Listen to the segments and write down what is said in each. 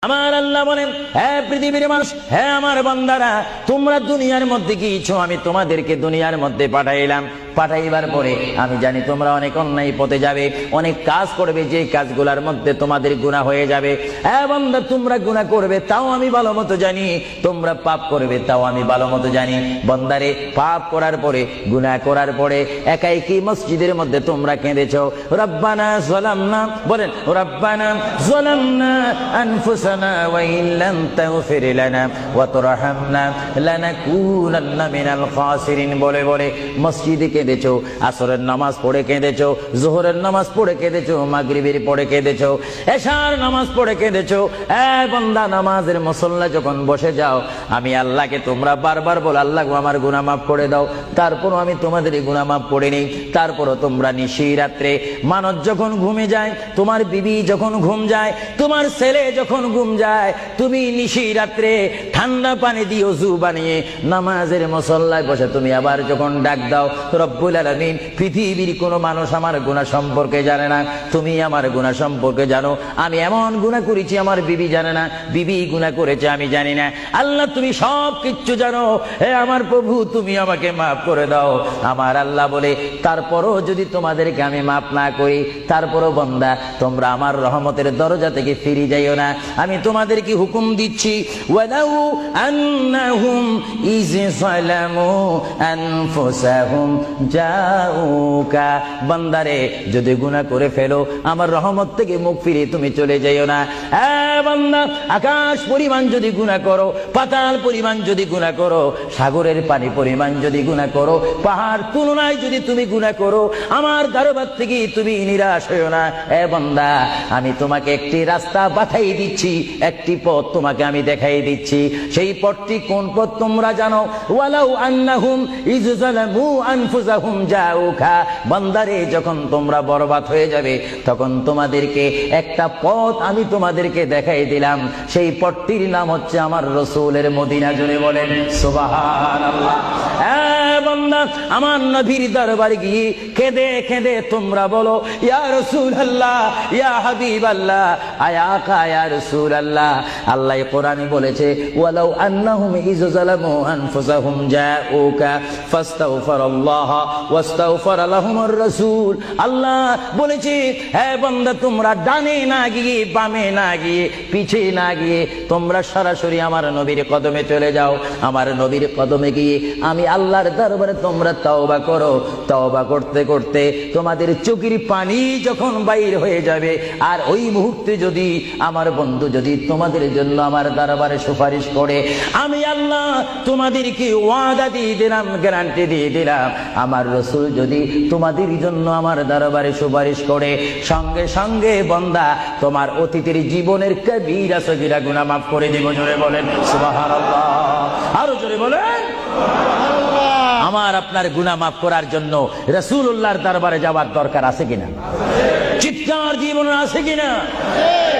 আমার আল্লাহ বলেন, হে পৃথিবীর মানুষ, হে আমার বান্দারা, তোমরা দুনিয়ার মধ্যে কি ইচ্ছো আমি তোমাদেরকে দুনিয়ার মধ্যে পাঠাইলাম। পাঠাইবার পরে আমি জানি তোমরা অনেক অন্যায় পথে যাবে, অনেক কাজ করবে, যে কাজগুলোর মধ্যে তোমাদের গুনাহ হয়ে যাবে। হ্যাঁ বান্দা, তোমরা গুনাহ করবে তাও আমি ভালো মতো জানি, তোমরা পাপ করবে তাও আমি ভালো মতো জানি। বান্দারে, পাপ করার পরে, গুনাহ করার পরে একাই কি মসজিদের মধ্যে তোমরা কেঁদেছো, রব্বানা যালামনা, বলেন রব্বানা যালামনা আনফুসানা ওয়া ইন লাম তাগফির লানা ওয়া তুরহামনা লানাকুনান্না মিনাল খাসিরিন বলে বলে মসজিদে কেঁদেছো, আসরের নামাজ পড়ে কেঁদেছো, যোহরের নামাজ পড়ে কেঁদেছো, মাগরিবের পড়ে কেঁদেছো, এশার নামাজ পড়ে কেঁদেছো। বান্দা, নামাজের মুসল্লা যখন বসে যাও, আমি আল্লাহকে তোমরা বারবার বল, আল্লাহ আমার গুনাহ মাফ করে দাও। তারপরও আমি তোমাদের গুনাহ মাফ করে নেই। তারপরও তোমরা নিশি রাত্রে, মানুষ যখন ঘুমে যায়, তোমার বিবি যখন ঘুম যায়, তোমার ছেলে যখন ঘুম যায়, তুমি নিশি রাত্রে ঠান্ডা পানি দিয়ে ওযু বানিয়ে নামাজের মুসল্লায় বসে তুমি আবার যখন ডাক দাও, রব্বুল আলামিন, পৃথিবীর কোনো মানুষ আমার গুনাহ সম্পর্কে জানে না, তুমি আমার গুনাহ সম্পর্কে জানো। আমি এমন গুনাহ করেছি আমার বিবি জানে না, বিবি গুনাহ করেছে আমি জানি না। আল্লাহ, তুমি সব কিচ্ছু জানো। হে আমার প্রভু, তুমি আমাকে মাফ করে দাও। আমার আল্লাহ বলে, তারপরও যদি তোমাদেরকে আমি মাফ না করি, তারপরও বান্দা, তোমরা আমার রহমতের দরজা থেকে ফিরে যাইও না। আমি তোমাদেরকে হুকুম দিচ্ছি, ওয়ালাউ আন্নাহুম ইয যালামু আনফুসাহুম জাউকা, বান্দারে, যদি গুনাহ করে ফেলো, আমার রহমত থেকে মুখ ফিরে তুমি চলে যাইও না। বান্দা, আকাশ পরিমাণ যদি গুনাহ করো, পাতাল পরিমাণ যদি গুনাহ করো, সাগরের পানি পরিমাণ যদি গুনাহ করো, পাহাড় তুলনায় যদি তুমি গুনাহ করো, আমার দরবার থেকে তুমি নিরাশ হইও না। বান্দা, আমি তোমাকে একটি রাস্তা বাতাই দিচ্ছি, একটি পথ তোমাকে আমি দেখাই দিচ্ছি। সেই পথটি কোন পথ তোমরা জানো? ওয়ালাউ আন্নাহুম ইয যালামু আনফুসাহুম জাউকা, বান্দারে, যখন তোমরা বরবাদ হয়ে যাবে, তখন তোমাদেরকে একটা পথ আমি তোমাদেরকে দেখাই দিলাম। সেই পথটির নাম হচ্ছে আমার রাসূলের মদিনা। জোরে বলেন সুবহানাল্লাহ। বান্দা, আমার নবীর দরবারে গিয়ে কেঁদে কেঁদে তোমরা বলো, ইয়া রাসূলুল্লাহ, ইয়া হাবিবাল্লাহ, আয়াকা ইয়া রাসূলুল্লাহ। আল্লাহ কোরআনে বলেছে, ওয়ালাউ আন্নাহুম ইয যালামু আনফুসাহুম জাউকা ফাস্তাগফিরুল্লাহ ওয়াস্তাগফারা লাহুমুর রাসূল। আল্লাহ বলেছে, হে বান্দা, তোমরা ডানে না গিয়ে, বামে না গিয়ে, পিছে না গিয়ে, তোমরা সরাসরি আমার নবীর কদমে চলে যাও। আমার নবীর কদমে গিয়ে আমি আল্লাহর দরবারে তোমরা তওবা করো। তওবা করতে করতে তোমাদের চোখের পানি যখন বাইর হয়ে যাবে, আর ওই মুহূর্তে যদি আমার বন্ধু যদি তোমাদের জন্য আমার দরবারে সুপারিশ করে, আমি আল্লাহ তোমাদেরকে ওয়াদা দিয়ে দিলাম, গ্যারান্টি দিয়ে দিলাম, আমার রাসূল যদি তোমাদের জন্য আমার দরবারে সুপারিশ করে, সঙ্গে সঙ্গে বান্দা, তোমার অতীতের জীবনের কবিরা সগীরা গুনাহ মাফ করে দেব। জোরে বলেন সুবহানাল্লাহ। আরো জোরে বলেন সুবহানাল্লাহ। আমার আপনার গুনাহ মাফ করার জন্য রাসূলুল্লাহর দরবারে যাওয়ার দরকার আছে কিনা? চিৎকার জীবনে আছে কিনা?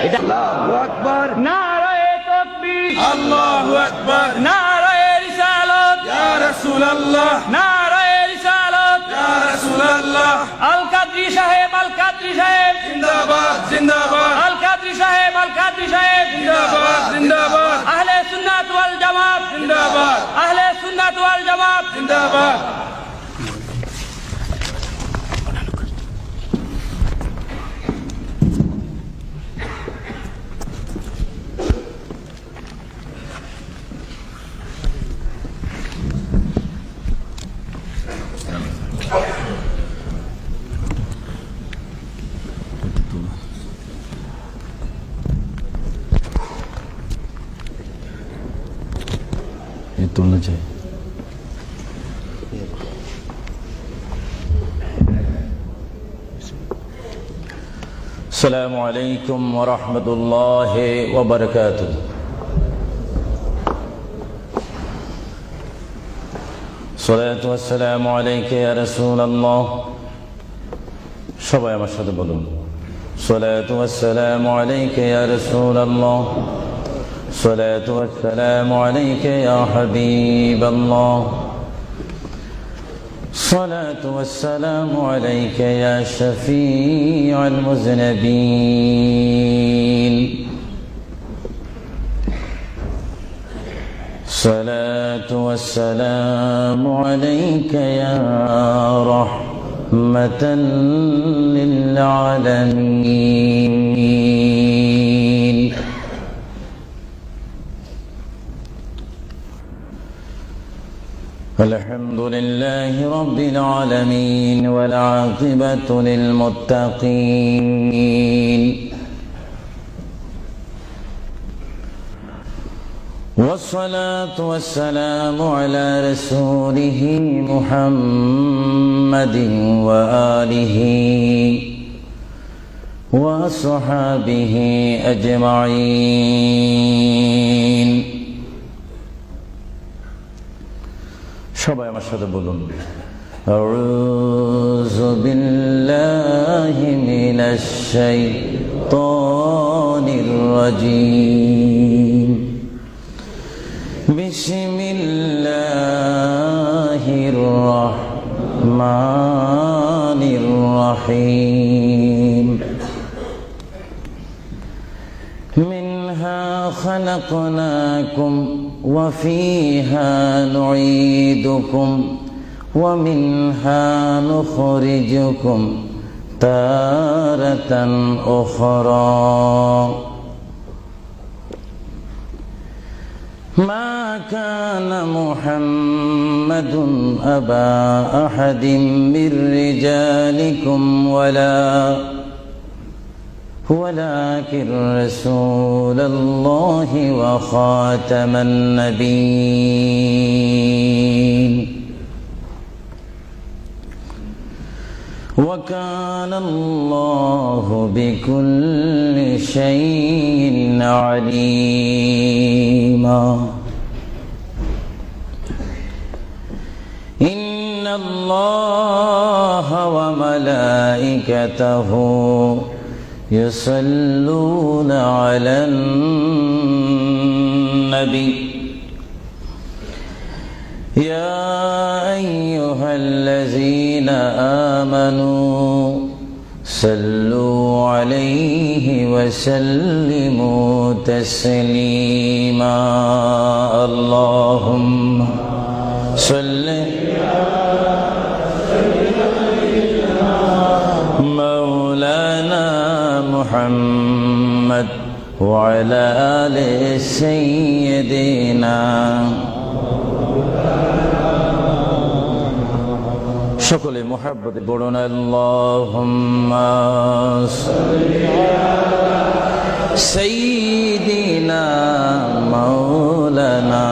এটা আল্লাহু আকবার, নারায়ে তাকবীর, আল্লাহু আকবার, নারায়ে রিসালাত, ইয়া রাসূলুল্লাহ, নারায়ে রিসালাত, ইয়া রাসূলুল্লাহ। আল কাদরি সাহেব, আল কাদরি সাহেব জিন্দাবাদ, জিন্দাবাদ। আল কাদরি সাহেব, আল কাদরি সাহেব জিন্দাবাদ, জিন্দাবাদ। আহলে সুন্নাত ওয়াল জামাত জিন্দাবাদ, আহলে সুন্নাত ওয়াল জামাত জিন্দাবাদ। তুলনা চাই। আসসালামু আলাইকুম ওয়া রাহমাতুল্লাহি ওয়া বারাকাতুহু। সালাতু ওয়াসসালামু আলাইকা ইয়া রাসূলুল্লাহ। সবাই আমার সাথে বলুন, সালাতু ওয়াসসালামু আলাইকা ইয়া রাসূলুল্লাহ, সালাতু ওয়াসসালামু আলাইকা ইয়া হাবিবাল্লাহ, الصلاة والسلام عليك يا شفيع المذنبين الصلاة والسلام عليك يا رحمة للعالمين الحمد لله رب العالمين والعاقبة للمتقين والصلاة والسلام على رسوله محمد وآله وصحابه أجمعين সবাই আমার সাথে বলুন আউযু বিল্লাহি মিনাশ শাইতানির রাজীম বিসমিল্লাহির রহমানির রহিম মিনহা খালাকনাকুম وفيها نعيدكم ومنها نخرجكم تارة أخرى ما كان محمد أبا أحد من رجالكم ولكن رسول الله وخاتم النبيين وكان الله بكل شيء عليما إن الله وملائكته يصلون على النبي يا أيها الذين آمنوا صلوا عليه وسلموا تسليما اللهم صل مولانا محمد وعلى آل سيدنا সকলে মুহাব্বতে পড়ুন আল্লাহুম্মা সাল্লি আলা সাইয়্যিদিনা মাওলানা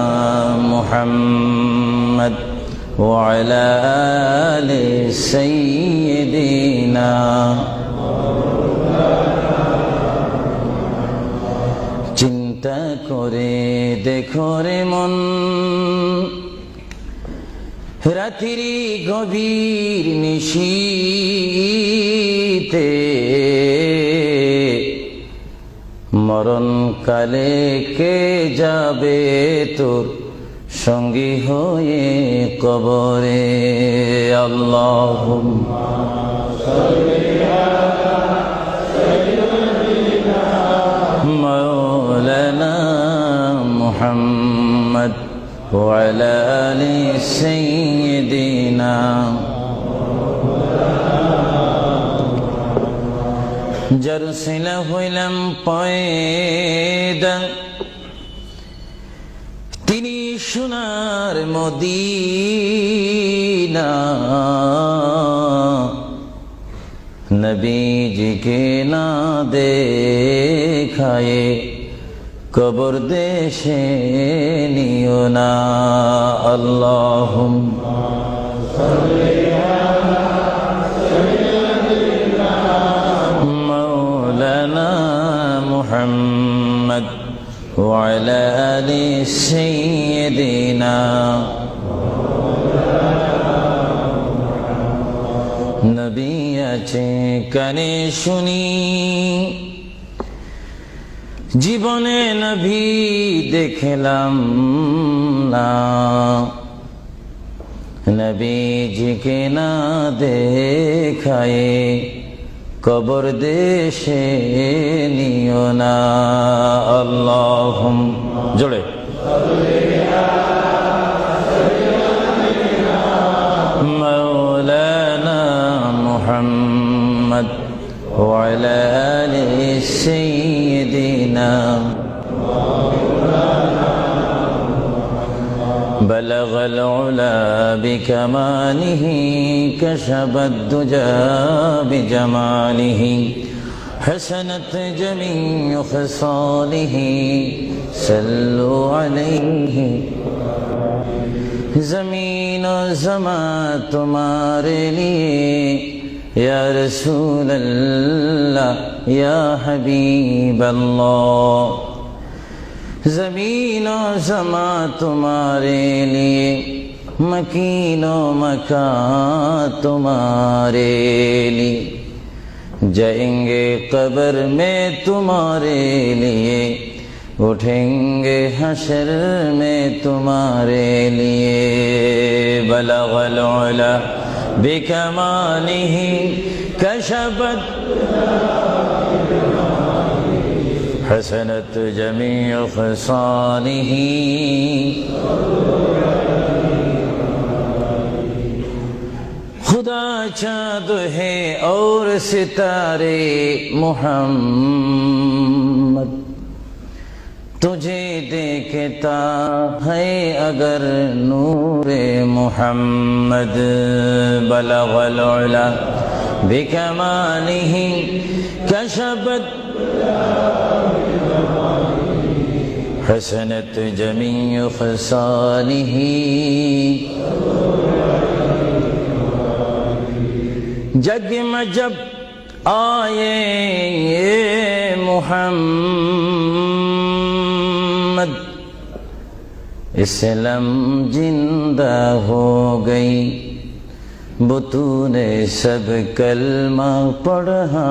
মুহাম্মদ ওয়া আলা আলি সাইয়্যিদিনা চিন্তা করে দেখো রে মন রাত্রি গভীর নিশীতে মরণ কালে কে যাবে তোর সঙ্গী হয়ে কবরে আল্লাহুম্মা সাল্লি আলা সাইয়্যিদিনা মাওলানা মুহাম্মদ وعلى آل سيدنا جرسل হইলাম পয়দা তিনি সোনার মদিনা নবীজিকে না দেখায়ে কবর দেশে নিও না আল্লাহুম্মা সাল্লি আলা সাইয়্যিদিনা মাওলানা মুহাম্মদ ওয়া আলা আলি সাইয়্যিদিনা নবী আছে কানে শুনি জীবনে নবী দেখলাম না নবীজিকে না দেখায়ে কবর দেশে নিও না। আল্লাহুম জোরে মাওলানা মুহাম্মদ ওয়া আলা আলি সাইয়্যিদিনা بلغ العلا بكماله كشف الدجى بجماله حسنت جميع خصاله صلوا عليه زمین و زمان تمہارے لیے یا رسول اللہ یا حبیب اللہ زمین و زمان تمہارے لیے مکین و مکان تمہارے لیے جائیں گے قبر میں تمہارے لیے اٹھیں گے حشر میں تمہارے لیے بلغ العلا بکمالہ کشفت حسنت جمیع خصالہ خدا چاند ہے اور ستارے محمد تجھے دیکھتا ہے اگر نور محمد بلغ العلا بکمالہ کشفت حسنت جمیع خصالہ جگ میں جب آئے محمد اسلام زندہ ہو گئی بطون سب کلمہ پڑھا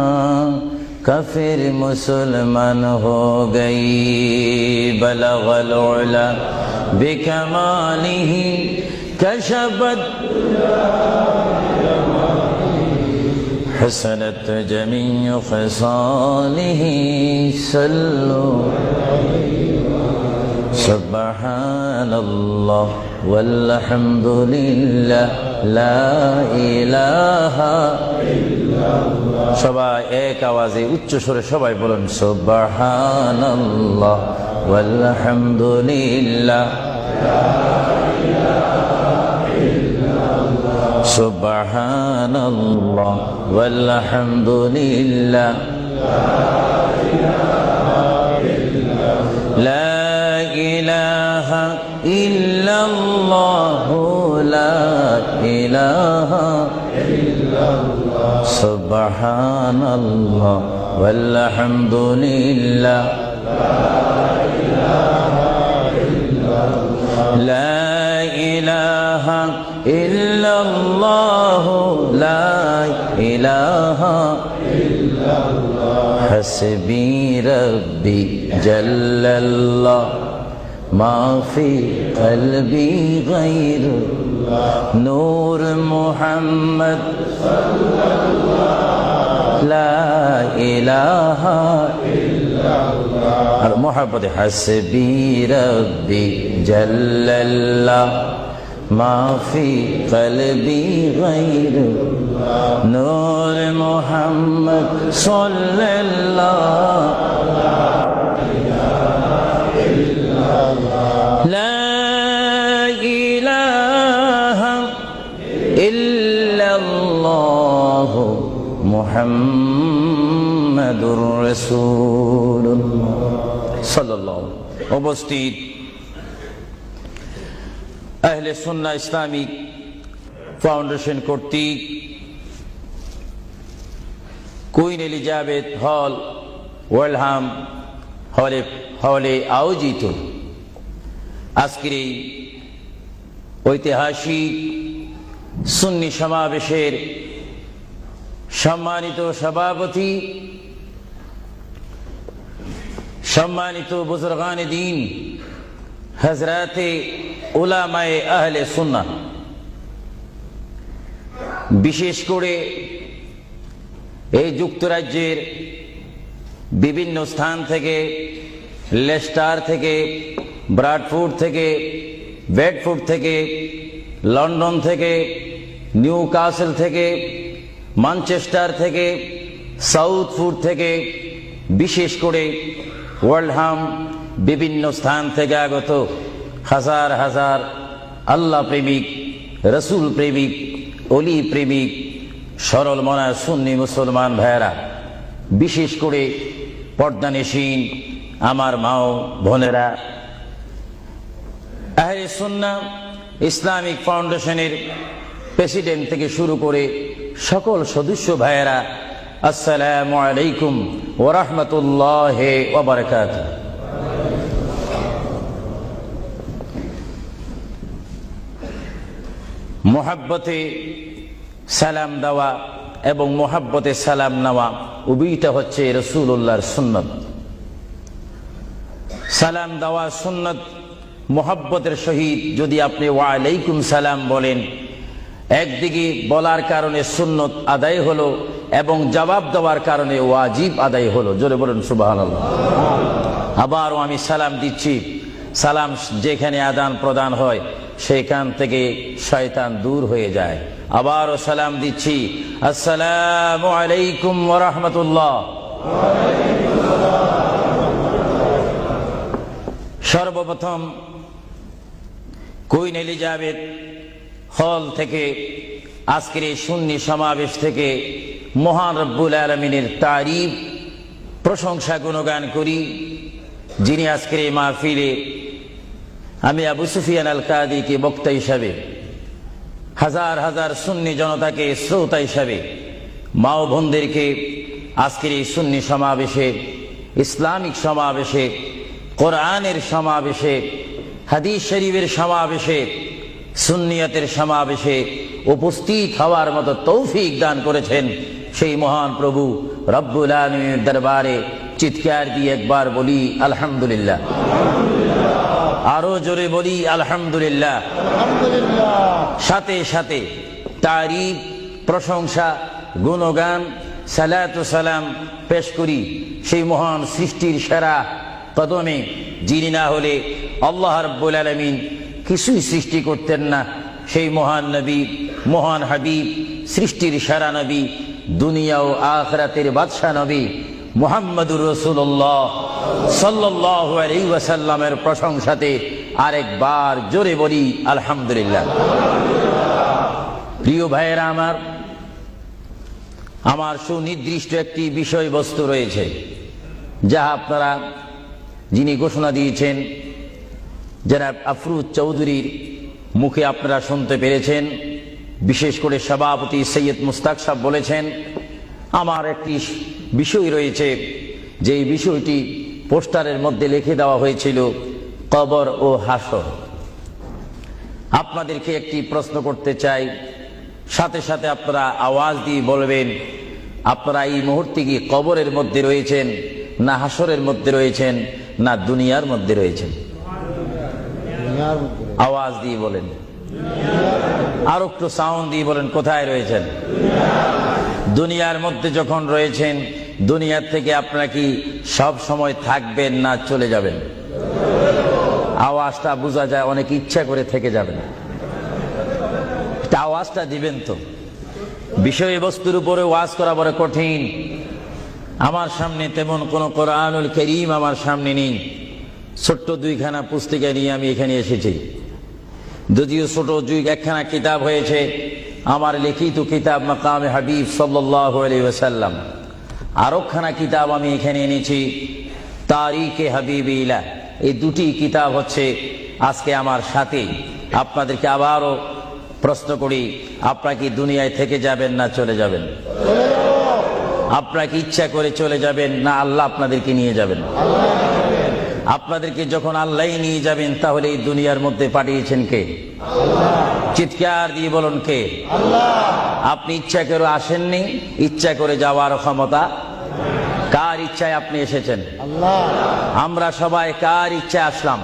کافر مسلمان ہو گئی بلغ العلا بکمالہ کشفت حسنت جمیع خصالہ صلوا سبحان اللہ والحمد للہ لا الہ সবাই এক আওয়াজে উচ্চ স্বরে সবাই বলুন সুবহানাল্লাহ ওয়ালহামদুলিল্লাহ সুবহানাল্লাহ ওয়ালহামদুলিল্লাহ লা ইলাহা ইল্লাল্লাহ লা ইলাহা সুবহানাল্লাহ ওয়ালহামদুলিল্লাহ লা ইলাহা ইল্লাল্লাহ লা ইলাহা হাসবি রব্বি জাল্লাল্লাহ মা ফি কলবি গায়রুল্লাহ নূর মুহাম্মদ লা ইলাহা ইল্লাল্লাহ আর মোহাব্বত হাসবি রব্বি জাল্লাল্লাহ মা ফি কলবি গায়রুল্লাহ নূর মুহাম্মদ সাল্লাল্লাহ লা ইলাহা ইল্লাল্লাহ মুহাম্মাদুর রাসূলুল্লাহ সাল্লাল্লাহু উপস্থিত আহলে সুন্নাহ ইসলামিক ফাউন্ডেশন কর্তৃক কুইন এলিজাবেথ হল ওয়েলহাম হলে আয়োজিত আজকের এই ঐতিহাসিক সুন্নি সমাবেশের সম্মানিত সভাপতি, সম্মানিত বুজুর্গান দ্বীন, হযরতে উলামায়ে আহলে সুন্নাহ, বিশেষ করে এই যুক্তরাজ্যের বিভিন্ন স্থান থেকে, লেস্টার থেকে, ব্রাডফোর্ড থেকে, বেডফোর্ড থেকে, লন্ডন থেকে, নিউ কাসেল থেকে, ম্যানচেস্টার থেকে, সাউথফোর্ড থেকে, বিশেষ করে ওয়ার্ল্ডহাম, বিভিন্ন স্থান থেকে আগত হাজার হাজার আল্লাহ প্রেমিক, রসুল প্রেমিক, অলি প্রেমিক, সরল মনা সুন্নি মুসলমান ভাইয়েরা, বিশেষ করে পর্দানিসীন আমার মাও বোনেরা, আহলে সুন্নাহ ইসলামিক ফাউন্ডেশনের প্রেসিডেন্ট থেকে শুরু করে সকল সদস্য ভাইয়েরা, আসসালামু আলাইকুম ওয়া রাহমাতুল্লাহি ওয়া বারাকাতুহু। মোহাব্বতে সালাম দেওয়া এবং মোহাব্বতে সালাম নেওয়া উভয়টা হচ্ছে রাসূলুল্লাহর সুন্নাত। সালাম দেওয়া সুন্নাত, মোহাব্বতের সহিত যদি আপনি ওয়া আলাইকুম সালাম বলেন, একদিকে বলার কারণে সুন্নত আদায় হলো এবং জবাব দেওয়ার কারণে ওয়াজিব আদায় হলো। জোরে বলুন সুবহানাল্লাহ। আবারও আমি সালাম দিচ্ছি, সালাম যেখানে আদান প্রদান হয় সেখান থেকে শয়তান দূর হয়ে যায়। আবারও সালাম দিচ্ছি, আসসালামু আলাইকুম ওয়া রাহমাতুল্লাহ। সর্বপ্রথম কুইন এলিজাবেথ হল থেকে, আজকের এই সুন্নি সমাবেশ থেকে মহান রব্বুল আলামিনের তারিফ, প্রশংসা, গুণগান করি, যিনি আজকের এই মাহফিলে আমি আবু সুফিয়ান আল কাদিকে বক্তা হিসাবে, হাজার হাজার সুন্নি জনতাকে শ্রোতা হিসাবে, মা ও বোনদেরকে আজকের এই সুন্নি সমাবেশে, ইসলামিক সমাবেশে, কোরআনের সমাবেশে, হাদিস শরীফের সমাবেশে, সুন্নিয়তের সমাবেশে উপস্থিত হওয়ার মতো তৌফিক দান করেছেন সেই মহান প্রভু রব্বুল আলামিনের দরবারে চিৎকার দিয়ে একবার বলি আলহামদুলিল্লাহ। আরো জোরে বলি আলহামদুলিল্লাহ। সাথে সাথে তারিফ, প্রশংসা, গুণগান, সালাতু সালাম পেশ করি সেই মহান সৃষ্টির সেরা কদমে, যিনি না হলে আল্লাহ রাব্বুল আলামিন কিছুই সৃষ্টি করতেন না, সেই মহান নবী, মহান হাবিব, সৃষ্টির সেরা নবী, দুনিয়া ও আখিরাতের বাদশা নবী মুহাম্মদুর রাসূলুল্লাহ সাল্লাল্লাহু আলাইহি ওয়াসাল্লামের প্রশংসাতে আরেকবার জোরে বলি আলহামদুলিল্লাহ। প্রিয় ভাইয়েরা আমার সুনির্দিষ্ট একটি বিষয়বস্তু রয়েছে, যা আপনারা, যিনি ঘোষণা দিয়েছেন জনাব আফরুজ চৌধুরীর মুখে আপনারা শুনতে পেরেছেন। বিশেষ করে সভাপতি সৈয়দ মুস্তাক সাহেব বলেছেন, আমার একটি বিষয় রয়েছে, যেই বিষয়টি পোস্টারের মধ্যে লিখে দেওয়া হয়েছিল, কবর ও হাসর। আপনাদেরকে একটি প্রশ্ন করতে চাই, সাথে সাথে আপনারা আওয়াজ দিয়ে বলবেন, আপনারা এই মুহূর্তে কি কবরের মধ্যে রয়েছেন, না হাসরের মধ্যে রয়েছেন, না দুনিয়ার মধ্যে রয়েছেন? আওয়াজ দিয়ে বলেন, আর একটু সাউন্ড দিয়ে বলেন, কোথায় রয়েছেন? দুনিয়ার মধ্যে যখন রয়েছেন, দুনিয়ার থেকে আপনারা কি সব সময় থাকবেন না চলে যাবেন? আওয়াজটা বোঝা যায়, অনেক ইচ্ছা করে থেকে যাবেন। আওয়াজটা দিবেন তো। বিষয়বস্তুর উপরে ওয়াজ করা বড় কঠিন। আমার সামনে তেমন কোন কোরআনুল কারীম আমার সামনে নেই। ছোট্ট দুইখানা পুস্তিকা নিয়ে আমি এখানে এসেছি। যদিও ছোট একখানা কিতাব হয়েছে, আমার লিখিত কিতাব মাকামে হাবিব সাল্লাল্লাহু আলাইহি ওয়াসাল্লাম। আরেকখানা কিতাব আমি এখানে এনেছি, তারিখে হাবিবিল্লাহ। এই দুটি কিতাব হচ্ছে আজকে আমার সাথে। আপনাদেরকে আবারও প্রশ্ন করি, আপনারা কি দুনিয়ায় থেকে যাবেন না চলে যাবেন? আপনারা কি ইচ্ছা করে চলে যাবেন, না আল্লাহ আপনাদেরকে নিয়ে যাবেন? আপনাদেরকে যখন আল্লাহ নিয়ে যাবেন, তাহলে এই দুনিয়ার মধ্যে পাঠিয়েছেন কে? চিৎকার দিয়ে বলুন, কে? আপনি ইচ্ছা করে আসেননি, ইচ্ছা করে যাওয়ার ক্ষমতা কার ইচ্ছায় আপনি এসেছেন? আমরা সবাই কার ইচ্ছায় আসলাম?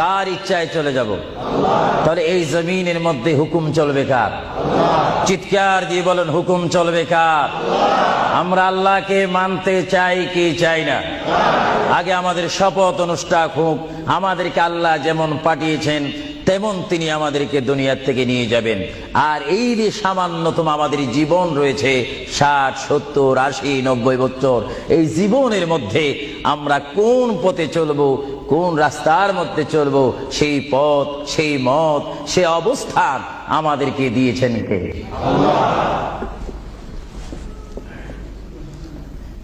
কার ইচ্ছায় চলে যাব? তাহলে এই জমিনের মধ্যে হুকুম চলবে কার? চিৎকার দিয়ে বলেন, হুকুম চলবে কার? আমরা আল্লাহকে মানতে চাই কি চাই না? আগে আমাদের শপথ অনুষ্ঠান হোক, আমাদেরকে আল্লাহ যেমন পাঠিয়েছেন তেমন তিনি আমাদেরকে দুনিয়ার থেকে নিয়ে যাবেন। আর এই যে সামান্যতম আমাদের জীবন রয়েছে 60, 70, 80, 90 বছর, এই জীবনের মধ্যে আমরা কোন পথে চলবো, কোন রাস্তার মধ্যে চলবো, সেই পথ, সেই মত, সেই অবস্থান আমাদেরকে দিয়েছেন কে?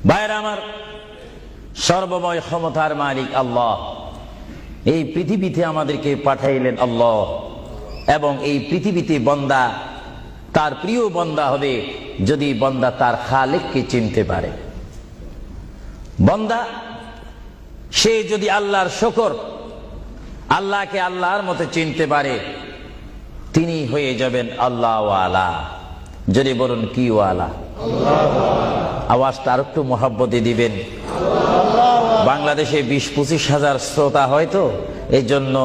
ভাইরা আমার, সর্বময় ক্ষমতার মালিক আল্লাহ এই পৃথিবীতে আমাদেরকে পাঠাইলেন আল্লাহ, এবং এই পৃথিবীতে বান্দা তার প্রিয় বান্দা হবে যদি বান্দা তার খালেককে চিনতে পারে। বান্দা সে যদি আল্লাহর শুকর, আল্লাহকে আল্লাহর মতো চিনতে পারে, তিনি হয়ে যাবেন আল্লাহ ওয়ালা। যদি বলুন কি ওয়ালা? আওয়াজটা আর একটু মহব্বতে দিবেন। বাংলাদেশে 20-25 হাজার শ্রোতা হয়তো, এই জন্য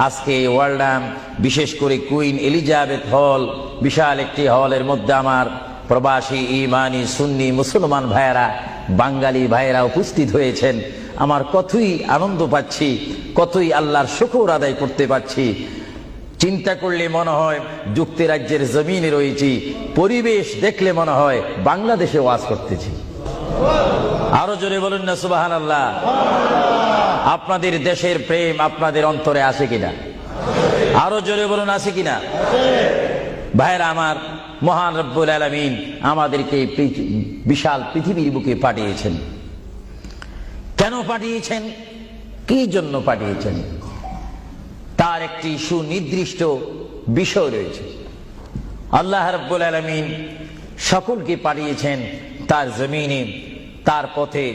আজকে ওয়ার্ল্ডাম, বিশেষ করে কুইন এলিজাবেথ হল, বিশাল একটি হলের মধ্যে আমার প্রবাসী ইমানি সুন্নি মুসলমান ভাইয়েরা, বাঙালি ভাইয়েরা উপস্থিত হয়েছেন। আমার কতই আনন্দ পাচ্ছি, কতই আল্লাহর শুকর আদায় করতে পারছি। চিন্তা করলে মনে হয় যুক্তরাজ্যের জমিনে রয়েছি, পরিবেশ দেখলে মনে হয় বাংলাদেশে ওয়াজ করতেছি। আরো জোরে বলুন না সুবহানাল্লাহ। আপনাদের দেশের প্রেম আপনাদের অন্তরে আছে কিনা? আরো জোরে বলুন আছে কিনা? ভাইরা আমার, মহান রব্বুল আলামিন আমাদেরকে বিশাল পৃথিবীর বুকে পাঠিয়েছেন। কেন পাঠিয়েছেন? কি জন্য পাঠিয়েছেন? তার একটি সুনির্দিষ্ট বিষয় রয়েছে। আল্লাহ রাব্বুল আলামিন সকলকে পাঠিয়েছেন তার জমিনে, তার পথে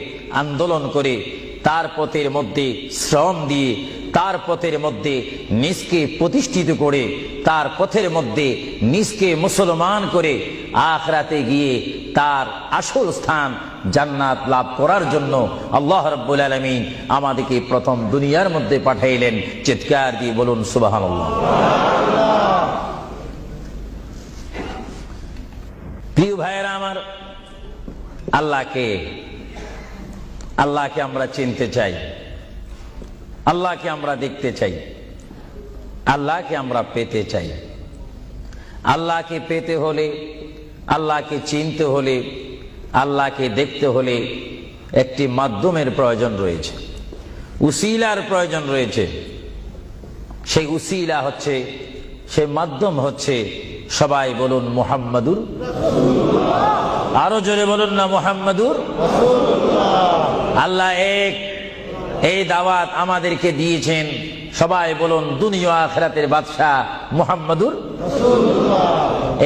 আন্দোলন করে, তার পথের মধ্যে শ্রম দিয়ে, তার পথের মধ্যে নিজকে প্রতিষ্ঠিত করে, তার পথের মধ্যে নিজকে মুসলমান করে আখিরাতে গিয়ে তার আসল স্থান জান্নাত লাভ করার জন্য আল্লাহ রাব্বুল আলামিন আমাদেরকে প্রথম দুনিয়ার মধ্যে পাঠাইলেন। চিৎকার দিয়ে বলুন সুবহানাল্লাহ। প্রিয় ভাইয়েরা আমার, আল্লাহকে আমরা চিনতে চাই, আল্লাহকে আমরা দেখতে চাই, আল্লাহকে আমরা পেতে চাই। আল্লাহকে পেতে হলে, আল্লাহকে চিনতে হলে, আল্লাহকে দেখতে হলে একটি মাধ্যমের প্রয়োজন রয়েছে, উসিলার প্রয়োজন রয়েছে। সেই উসিলা হচ্ছে, সেই মাধ্যম হচ্ছে, সবাই বলুন মুহাম্মাদুর রাসূলুল্লাহ। আরো জোরে বলুন না মুহাম্মাদুর রাসূলুল্লাহ। আল্লাহ এক, এই দাওয়াত আমাদেরকে দিয়েছেন। সবাই বলুন দুনিয়া আখিরাতের বাদশা মুহাম্মাদুর রাসূলুল্লাহ।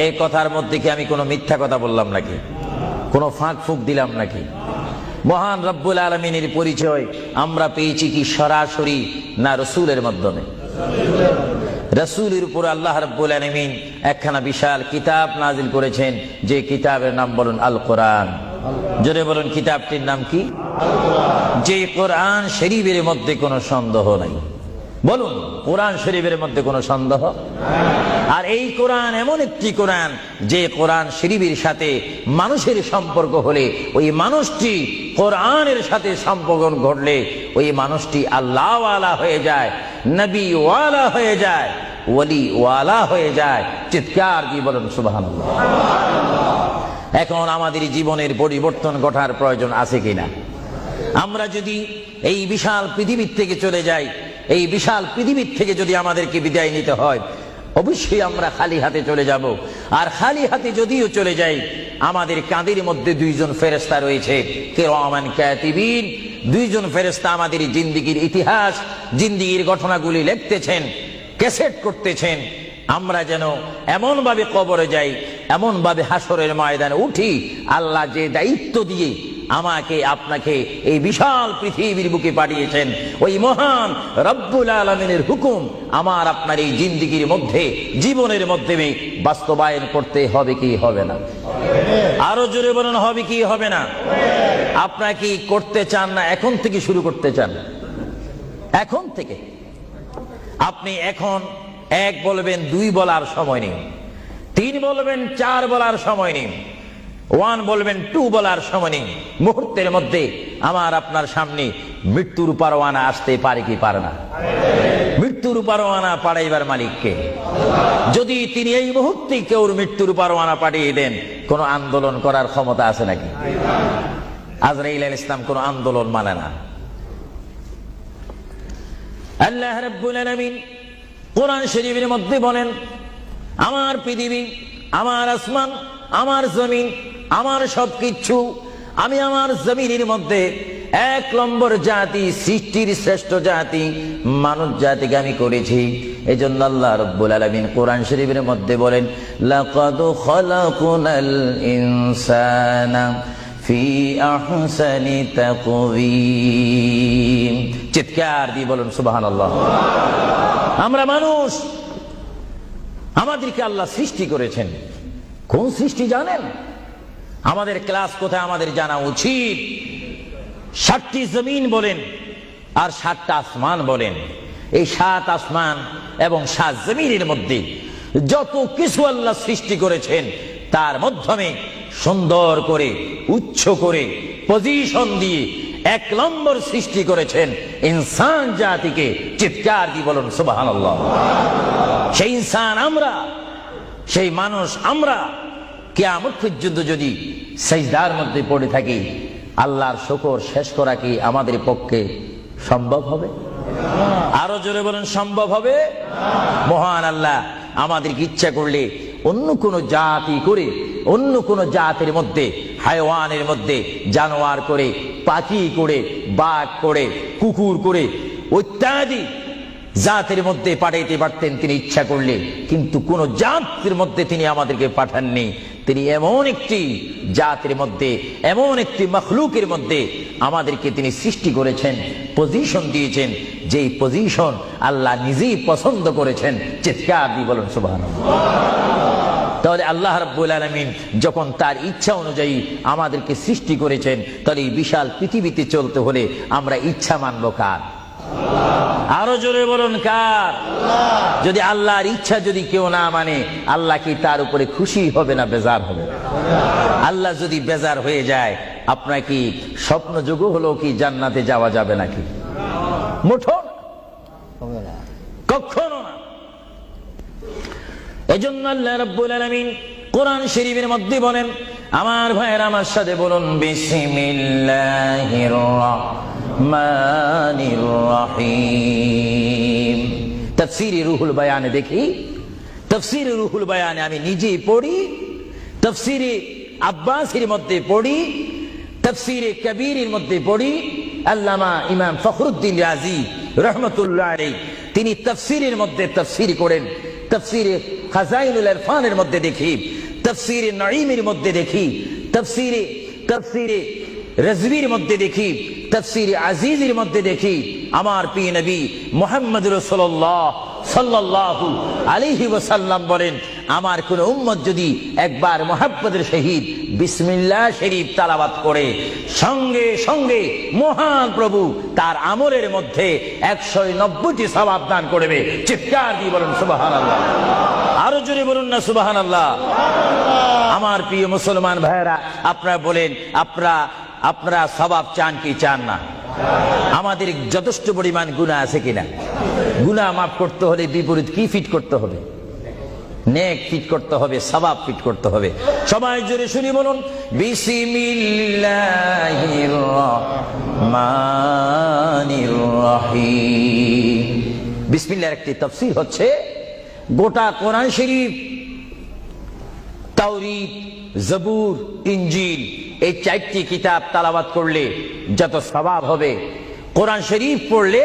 এই কথার মধ্যে কি আমি কোনো মিথ্যা কথা বললাম নাকি? কোনো ফাঁক ফুক দিলাম নাকি? মহান রব্বুল আলামিনের পরিচয় আমরা পেয়েছি কি সরাসরি, না রসুলের মাধ্যমে? রসুলের উপর আল্লাহ রাব্বুল আলামিন একখানা বিশাল কিতাব নাজিল করেছেন, যে কিতাবের নাম বলুন আল কোরআন। জোরে বলুন কিতাবটির নাম কি? যে কোরআন শরীফের মধ্যে কোনো সন্দেহ নাই। বলুন কোরআন শরীফের মধ্যে কোনো সন্দেহ? আর এই কোরআন এমন একটি কোরআন, যে কোরআন শরীফের সাথে মানুষের সম্পর্ক হলে, ওই মানুষটি কোরআনের সাথে সম্পর্ক ঘটলে ওই মানুষটি আল্লাহ ওয়ালা হয়ে যায়, নবী ওয়ালা হয়ে যায়, ওলি ওয়ালা হয়ে যায়। চিৎকার দিয়ে বলুন সুবহানাল্লাহ। এখন আমাদের জীবনের পরিবর্তন ঘটার প্রয়োজন আছে কিনা? আমরা যদি এই বিশাল পৃথিবীর থেকে চলে যাই, এই বিশাল পৃথিবীর থেকে যদি আমাদেরকে বিদায় নিতে হয়, অবশ্যই আমরা খালি হাতে চলে যাব। আর খালি হাতে যদিও চলে যাই, আমাদের কাঁধের মধ্যে দুইজন ফেরেশতা রয়েছে, কিরামান কাতিবিন। দুইজন ফেরেশতা আমাদের জিন্দেগীর ইতিহাস, জিন্দেগীর ঘটনাগুলি লিখতেছেন, ক্যাসেট করতেছেন। আমরা যেন এমন ভাবে কবরে যাই, এমন ভাবে হাসরের ময়দানে উঠি, আল্লাহ যে দায়িত্ব দিয়ে আমাকে আপনাকে এই বিশাল পৃথিবীর বুকে পাঠিয়েছেন, ওই মহান রব্বুল আলামিনের হুকুম আমার আপনার এই জিন্দেগীর মধ্যে, জীবনের মধ্যে বাস্তবায়ন করতে হবে কি হবে না? আরো জোরে বলুন হবে কি হবে না? আপনারা কি করতে চান, না এখন থেকে শুরু করতে চান? এখন থেকে আপনি এখন এক বলবেন, দুই বলার সময় নেই, 3 বলবেন 4 বলার সময় নেই, 1 বলবেন 2 বলার সময় নেই। মুহূর্তের মধ্যে আমার আপনার সামনে মৃত্যুর পরোয়ানা আসতে পারে কি পারে না? মৃত্যুর পরোয়ানা পাঠাইবার মালিককে। যদি তিনি এই মুহূর্তে কেউ মৃত্যুর পরোয়ানা পাঠিয়ে দেন, কোন আন্দোলন করার ক্ষমতা আছে নাকি? আজরাইল আলাইহিস সালাম কোন আন্দোলন মানে না। আল্লাহ রাব্বুল আলামিন কোরআন শরীফের মধ্যে বলেন, আমার পৃথিবী, আমার আসমান, আমার জমিন, আমার সবকিছু, আমি আমার জমিনের মধ্যে 1 নম্বর জাতি, সৃষ্টির শ্রেষ্ঠ জাতি মানব জাতিকে আমি করেছি। এজন্য আল্লাহ রাব্বুল আলামিন কোরআন শরীফের মধ্যে বলেন, লাকাদ খালাকুনাল ইনসানা ফি আহসানি তাকওয়িম। চিৎকার দিয়ে বলুন সুবহানাল্লাহ। আমরা মানুষ, আমাদেরকে আল্লাহ সৃষ্টি করেছেন। কোন সৃষ্টি জানেন? আমাদের ক্লাস কোথায় আমাদের জানা উচিত। 7টি জমিন বলেন আর 7টা আসমান বলেন। এই 7 আসমান এবং 7 জমিনের মধ্যে যত কিছু আল্লাহ সৃষ্টি করেছেন, তার মাধ্যমে সুন্দর করে, উচ্চ করে, পজিশন দিয়ে 1 নম্বর সৃষ্টি করেছেন ইনসান জাতিকে। চিৎকার দিয়ে বলুন সুবহানাল্লাহ। সেই ইনসান আমরা, সেই মানুষ আমরা, কিয়ামত পর্যন্ত যদি সিজদার মধ্যে পড়ে থাকি, আল্লাহর শুকর শেষ করা কি আমাদের পক্ষে সম্ভব হবে? আরো জোরে বলেন, সম্ভব হবে? মহান আল্লাহ আমাদেরকে ইচ্ছা করলে অন্য কোন জাতি করে, অন্য কোন জাতির মধ্যে, হায়াওয়ানের মধ্যে জানোয়ার করে, পাখি করে, বাঘ করে, কুকুর করে, ইত্যাদি জাতির মধ্যে পাঠাইতে পারতেন তিনি ইচ্ছা করলে। কিন্তু কোন জাতির মধ্যে তিনি আমাদেরকে পাঠাননি। তিনি এমন একটি জাতির মধ্যে, এমন একটি মখলুকের মধ্যে আমাদেরকে তিনি সৃষ্টি করেছেন, পজিশন দিয়েছেন, যেই পজিশন আল্লাহ নিজেই পছন্দ করেছেন। চিৎকার দিয়ে বলুন সুবহানাল্লাহ। তাহলে আল্লাহ রাব্বুল আলামিন যখন তার ইচ্ছা অনুযায়ী আমাদেরকে সৃষ্টি করেছেন, তাহলে এই বিশাল পৃথিবীতে চলতে হলে আমরা ইচ্ছা মানব কার? আরো জোরে বলুন কার? যদি আল্লাহর ইচ্ছা যদি কেউ না মানে, আল্লাহ কি তার উপরে খুশি হবে না বেজার হবে? আল্লাহ যদি বেজার হয়ে যায়, আপনার কি স্বপ্ন যোগ হলো কি জান্নাতে যাওয়া যাবে নাকি? মুঠো কখনো না। এজন্য আল্লাহ রাব্বুল আলামিন কোরআন শরীফের মধ্যে বলেন, আমার ভাইয়েরা আমার সাথে বলুন, বিসমিল্লাহির রাহমানির রাহিম। তাফসীরে রুহুল বায়ানে দেখি, তাফসীরে রুহুল বায়ানে আমি নিজেই পড়ি, তাফসীরে আব্বাসীর মধ্যে পড়ি, তাফসীরে কবীরের মধ্যে পড়ি। আল্লামা ইমাম ফখরুদ্দিন রাজি রাহমাতুল্লাহ আলাইহি তিনি তাফসীরের মধ্যে তাফসীর করেন। তাফসীরে খাজাইনুল ইরফানের মধ্যে দেখি, তাফসীরে নাঈমের মধ্যে দেখি, তাফসীরে রাজভীর মধ্যে দেখি, তাফসীরে আজিজের মধ্যে দেখি। আমার প্রিয় নবী মুহাম্মদ রাসূলুল্লাহ সাল্লাল্লাহু আলাইহি ওয়াসাল্লাম বলেন, আমার কোন উম্মত যদি একবার মুহাম্মদের শহীদ বিসমিল্লাহ শরীফ তেলাওয়াত করে, সঙ্গে সঙ্গে মহান প্রভু তার আমলের মধ্যে 190টি সওয়াব দান করবে। চিৎকার দিয়ে বলুন সুবহানাল্লাহ। আরো জোরে বলুন না সুবহানাল্লাহ। আমার প্রিয় মুসলমান ভাইয়েরা, আপনারা বলেন, আপনারা সওয়াব চান কি চান না? আমাদের যথেষ্ট পরিমাণ গুনাহ আছে কিনা? গুনাহ মাফ করতে হলে বিপরীত কি ফিট করতে হবে? নেক ফিট করতে হবে, সওয়াব ফিট করতে হবে। সবাই জোরে শুনি বলুন, বিসমিল্লাহির রাহমানির রাহিম। বিসমিল্লাহর একটি তাফসীর হচ্ছে, গোটা কোরআন শরীফ, তাওরীত, জবুর, ইনজিল, এই 4টি কিতাব তেলাওয়াত করলে যত সওয়াব হবে, কোরআন শরীফ পড়লে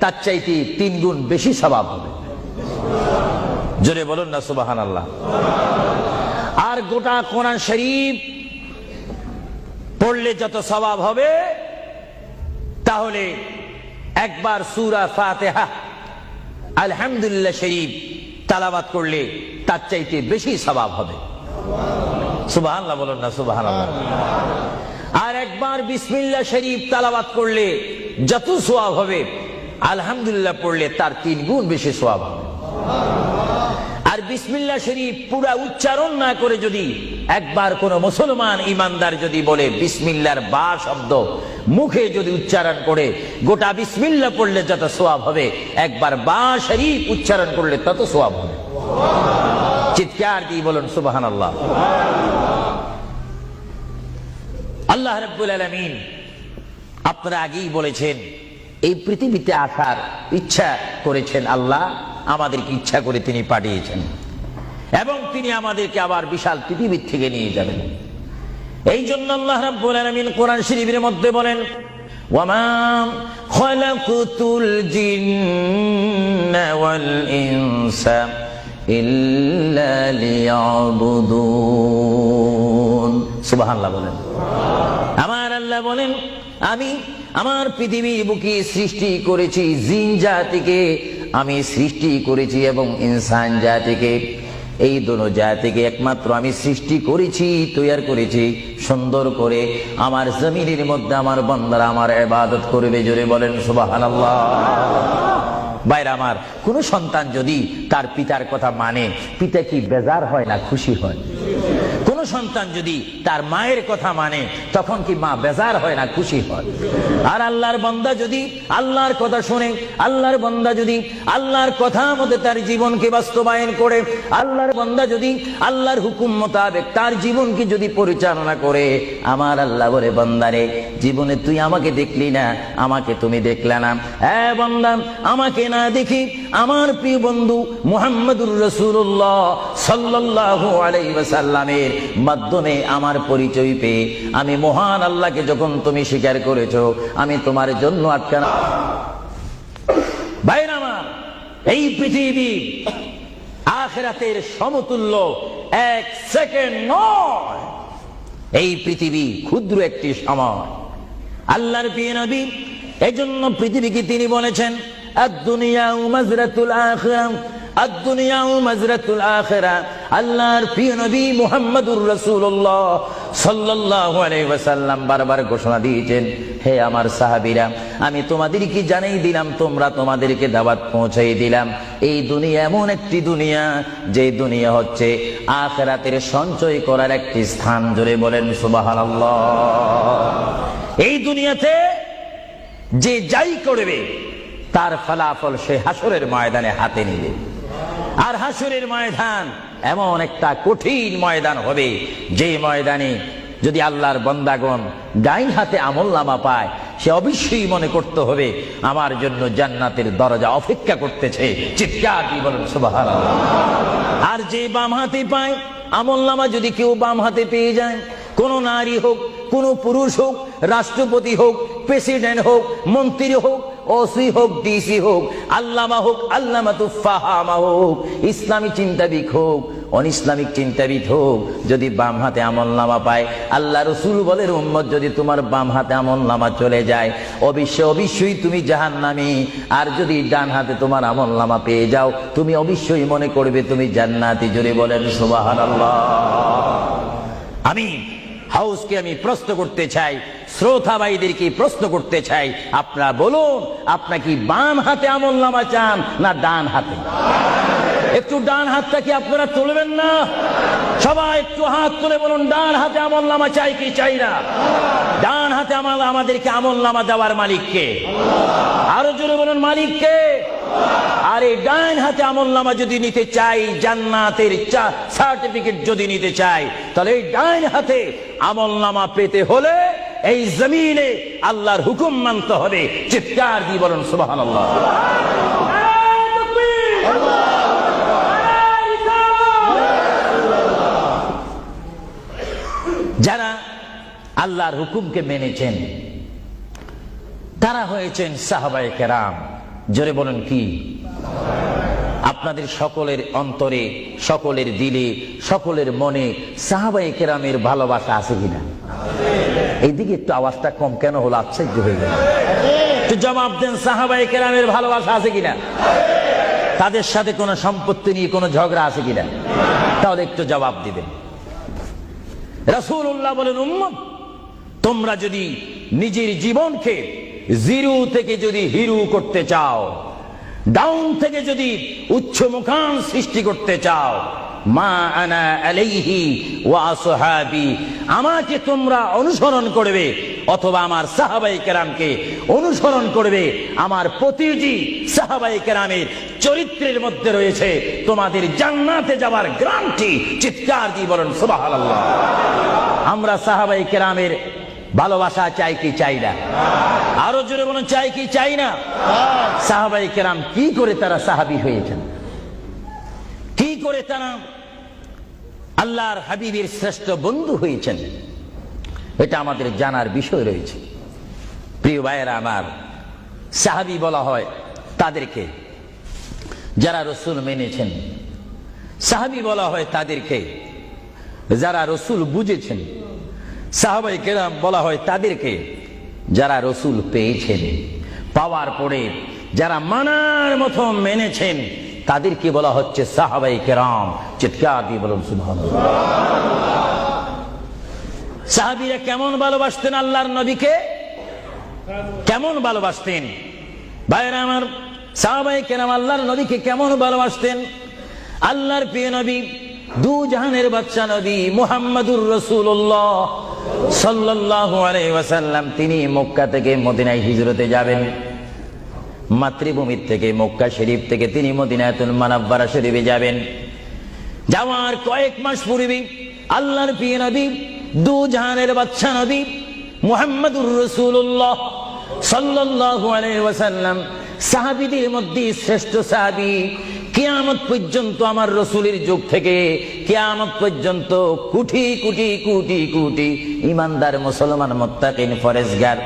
তার চাইতে 3 গুণ বেশি সওয়াব হবে। জোরে বলুন না সুবহানাল্লাহ। আর গোটা কোরআন শরীফ পড়লে যত সওয়াব হবে, তাহলে একবার সূরা ফাতিহা আলহামদুলিল্লাহ শরীফ তেলাওয়াত করলে তার চাইতে বেশি সওয়াব হবে। সুবহানাল্লাহ বলুন না সুবহানাল্লাহ। আর একবার বিসমিল্লাহ শরীফ তেলাওয়াত করলে যত সওয়াব হবে, আলহামদুলিল্লাহ পড়লে তার 3 গুণ বেশি সওয়াব হবে। আর বিসমিল্লাহ শরীফ পুরা উচ্চারণ না করে যদি একবার কোন মুসলমান ইমানদার যদি বলে বিসমিল্লাহর বা শব্দ মুখে যদি উচ্চারণ করে, গোটা বিসমিল্লাহ পড়লে যত সওয়াব হবে, একবার বা শরীফ উচ্চারণ করলে তত সওয়াব হবে। চিৎকার দিয়ে বলুন সুবহানাল্লাহ। আল্লাহ রাব্বুল আলামিন আপনারা আগেই বলেছেন এই পৃথিবীতে আসার ইচ্ছা করেছেন আল্লাহ, আমাদেরকে ইচ্ছা করে তিনি পাঠিয়েছেন এবং তিনি আমাদেরকে আবার বিশাল পৃথিবীর থেকে নিয়ে যাবেন। এই জন্য আল্লাহ রাব্বুল আলামিন কোরআন শরীফের মধ্যে বলেন, ওয়ামা খালাকুতুল জিন্না ওয়াল ইনসা ইল্লা লিয়াবুদুন। সুবহানাল্লাহ বলেন। আমার আল্লাহ বলেন, আমি আমার পৃথিবীর বুকে সৃষ্টি করেছি জিন জাতিকে, আমি সৃষ্টি করেছি এবং ইনসান জাতিকে। এই দোনো জাতিকে একমাত্র আমি সৃষ্টি করেছি, তৈরি করেছি সুন্দর করে। আমার জমিনের মধ্যে আমার বান্দারা আমার ইবাদত করবে। জোরে বলেন সুবহানাল্লাহ। ভাইরা আমার, কোন সন্তান যদি তার পিতার কথা মানে, পিতা কি বেজার হয় না খুশি হয়? কোন সন্তান যদি তার মায়ের কথা মানে, তখন কি মা বেজার হয় না খুশি হয়? আর আল্লাহর বান্দা যদি আল্লাহর কথা শুনে, আল্লাহর বান্দা যদি আল্লাহর কথা মতে তার জীবনকে বাস্তবায়ন করে, আল্লাহর বান্দা যদি আল্লাহর হুকুম মোতাবেক তার জীবনকে যদি পরিচালনা করে, আমার আল্লাহ বলে, বান্দারে জীবনে তুই আমাকে দেখলি না, আমাকে তুমি দেখলে না। হ্যাঁ বান্দা, আমাকে না দেখি আমার প্রিয় বন্ধু মুহাম্মদুর রাসূলুল্লাহ সাল্লাল্লাহু আলাইহি ওয়াসাল্লামের মাধ্যমে আমার পরিচয় পেয়ে আমি মহান আল্লাহকে যখন তুমি স্বীকার করেছো, আমি তোমার জন্য আটকানা। ভাইরা আমার, এই পৃথিবী আখিরাতের সমতুল্য এক সেকেন্ড নয়। এই পৃথিবী ক্ষুদ্র একটি সময়। আল্লাহর প্রিয় নবী এজন্য পৃথিবীকে তিনি বলেছেন, আদ-দুনিয়া মাজরাতুল আখিরা, আদ-দুনিয়া মাজরাতুল আখিরা। আল্লাহর প্রিয় নবী মুহাম্মদুর রাসূলুল্লাহ সাল্লাল্লাহু আলাইহি ওয়াসাল্লাম বারবার ঘোষণা দিয়েছেন, হে আমার সাহাবীরা, আমি তোমাদেরকে জানাই দিলাম, তোমরা তোমাদেরকে দাওয়াত পৌঁছাই দিলাম, এই দুনিয়া এমন একটি দুনিয়া, যে দুনিয়া হচ্ছে আখিরাতের সঞ্চয় করার একটি স্থান। জোরে বলেন সুবহানাল্লাহ। এই দুনিয়াতে যে যাই করবে তার ফলাফল সে হাসরের ময়দানে হাতে নিবে। আর হাসরের ময়দান এমন একটা কঠিন ময়দান হবে, যে ময়দানে যদি আল্লাহর বান্দাগণ ডাইন হাতে আমলনামা পায়, সে অবশ্যই মনে করতে হবে আমার জন্য জান্নাতের দরজা অপেক্ষা করতেছে। চিৎকার দিয়ে বলেন সুবহানাল্লাহ। আর যে বাম হাতে পায় আমলনামা, যদি কেউ বাম হাতে পেয়ে যায়, কোন নারী হোক, কোন পুরুষ হোক, রাষ্ট্রপতি হোক, প্রেসিডেন্ট হোক, মন্ত্রী হোক, ওসি হোক, ডিসি হোক, আল্লামা হোক, আল্লামাতুল ফাহামা হোক, ইসলামী চিন্তাবিদ হোক, অনিসলামিক চিন্তাবিদ হোক, যদি বাম হাতে আমলনামা পায়, আল্লাহ রাসূল বলেন, উম্মত যদি তোমার বাম হাতে আমলনামা চলে যায়, অবশ্যই তুমি জাহান্নামী। আর যদি ডান হাতে তোমার আমলনামা পেয়ে যাও, তুমি অবশ্যই মনে করবে তুমি জান্নাতি। জোরে বলেন সুবহানাল্লাহ। আমি হাউসকে আমি প্রশ্ন করতে চাই, শ্রোতা ভাইদেরকে প্রশ্ন করতে চাই, আপনারা বলুন, আপনারা কি বাম হাতে আমলনামা চান না ডান হাতে? একটু ডান হাতটা কি আপনারা তুলবেন না? সবাই একটু হাত তুলে বলুন, ডান হাতে আমলনামা চাই কি চাই না? ডান হাতে আমাদেরকে আমলনামা দেওয়ার মালিক কে? আরো জোরে বলুন, মালিক কে? আর এই ডান হাতে আমলনামা যদি নিতে চাই, জান্নাতের সার্টিফিকেট যদি নিতে চাই, তাহলে এই ডান হাতে আমলনামা পেতে হলে এই জমিনে আল্লাহর হুকুম মানতে হবে। চিৎকার দিয়ে বলুন সুবহানাল্লাহ। যারা আল্লাহর হুকুমকে মেনেছেন তারা হয়েছেন সাহাবায়ে কেরাম। জোরে বলেন কি? আপনাদের সকলের অন্তরে, সকলের দিলে, সকলের মনে সাহাবায়ে কেরামের ভালোবাসা আছে কিনা? এইদিকে একটু আওয়াজটা কম কেন হলো? আশ্চর্য হয়ে গেল। একটু জবাব দেন, সাহাবায়ে কেরামের ভালোবাসা আছে কিনা? তাদের সাথে কোনো সম্পত্তি নিয়ে কোনো ঝগড়া আছে কিনা? তাহলে একটু জবাব দিবেন। রাসূলুল্লাহ বলেন, উম্মত তোমরা যদি নিজের জীবনকে জিরো থেকে যদি হিরো করতে চাও, ডাউন থেকে যদি উচ্চ মুকাম সৃষ্টি করতে চাও, মা আনা আলাইহি ওয়া আসহাবি, আমাকে তোমরা অনুসরণ করবে অথবা আমার সাহাবায়ে কেরামকে অনুসরণ করবে। আমার প্রতিটি সাহাবায়ে কেরামের চরিত্রের মধ্যে রয়েছে তোমাদের জান্নাতে যাওয়ার গ্যারান্টি। চিৎকার দিয়ে বলেন সুবহানাল্লাহ। আমরা সাহাবায়ে কেরামের ভালোবাসা চাই কি চাই না? আরো জোরে বলুন, চাই কি চাই না? সাহাবায়ে কেরাম কি করে তারা সাহাবী হয়েছেন, কি করে তারা আল্লাহর হাবিবের শ্রেষ্ঠ বন্ধু হয়েছেন, এটা আমাদের জানার বিষয় রয়েছে। প্রিয় ভাইয়েরা আমার, সাহাবী বলা হয় তাদেরকে যারা রসুল মেনেছেন, সাহাবী বলা হয় তাদেরকে যারা রসুল বুঝেছেন, সাহাবায়ে কেরাম বলা হয় তাদেরকে যারা রসুল পেয়েছেন, পাওয়ার পরে যারা মানার মতো মেনেছেন, তাদেরকে বলা হচ্ছে সাহাবায়ে কেরাম। চিৎকার দিয়ে বলুন সুবহানাল্লাহ। সাহাবীরা কেমন ভালোবাসতেন আল্লাহর নবীকে, কেমন ভালোবাসতেন? ভাইরা আমার, সাহাবায়ে কেরাম আল্লাহর নবীকে কেমন ভালোবাসতেন? আল্লাহর প্রিয় নবী, দু জাহানের বাদশা নবী মুহাম্মাদুর রাসূলুল্লাহ সাল্লাল্লাহু আলাইহি ওয়াসাল্লাম, তিনি মক্কা থেকে মদিনায় হিজরতে যাবেন। মাতৃভূমি থেকে মক্কা শরীফ থেকে তিনি মদিনাতুল মুনাওয়ারা শরীফে যাবেন। যাওয়ার কয়েক মাস পূর্বে আল্লাহর প্রিয় নবী, দু জাহানের বাদশা নবী মুহাম্মাদুর রাসূলুল্লাহ সাল্লাল্লাহু আলাইহি ওয়াসাল্লাম, সাহাবীদের মধ্যে শ্রেষ্ঠ সাহাবী, কিয়ামত পর্যন্ত আমার রসুলের যুগ থেকে কিয়ামত পর্যন্ত কোটি কোটি কোটি কোটি ইমানদার মুসলমান মুত্তাকিন ফরেজগার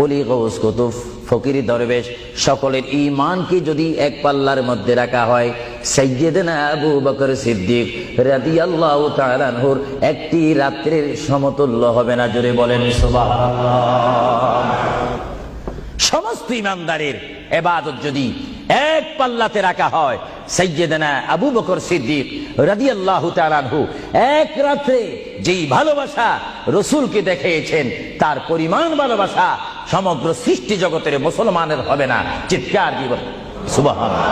ওলি গৌস কুতুব ফকির দরবেশ সকলের ঈমানকে যদি এক পাল্লার মধ্যে রাখা হয়, সাইয়্যিদনা আবু বকর সিদ্দিক রাদিয়াল্লাহু তাআলা আনহুর একটি রাত্রির সমতুল্য হবে না। জোরে বলেন সুবহানাল্লাহ। সমস্ত ঈমানদারের ইবাদত যদি এক পাল্লাতে রাখা হয়, সাইয়্যিদনা আবু বকর সিদ্দিক রাদিয়াল্লাহু তাআলা আনহু এক রাতে যেই ভালোবাসা রসুলকে দেখিয়েছেন, তার পরিমাণ ভালোবাসা সমগ্র সৃষ্টি জগতের মুসলমানের হবে না। চিৎকার দিব সুবহানাল্লাহ।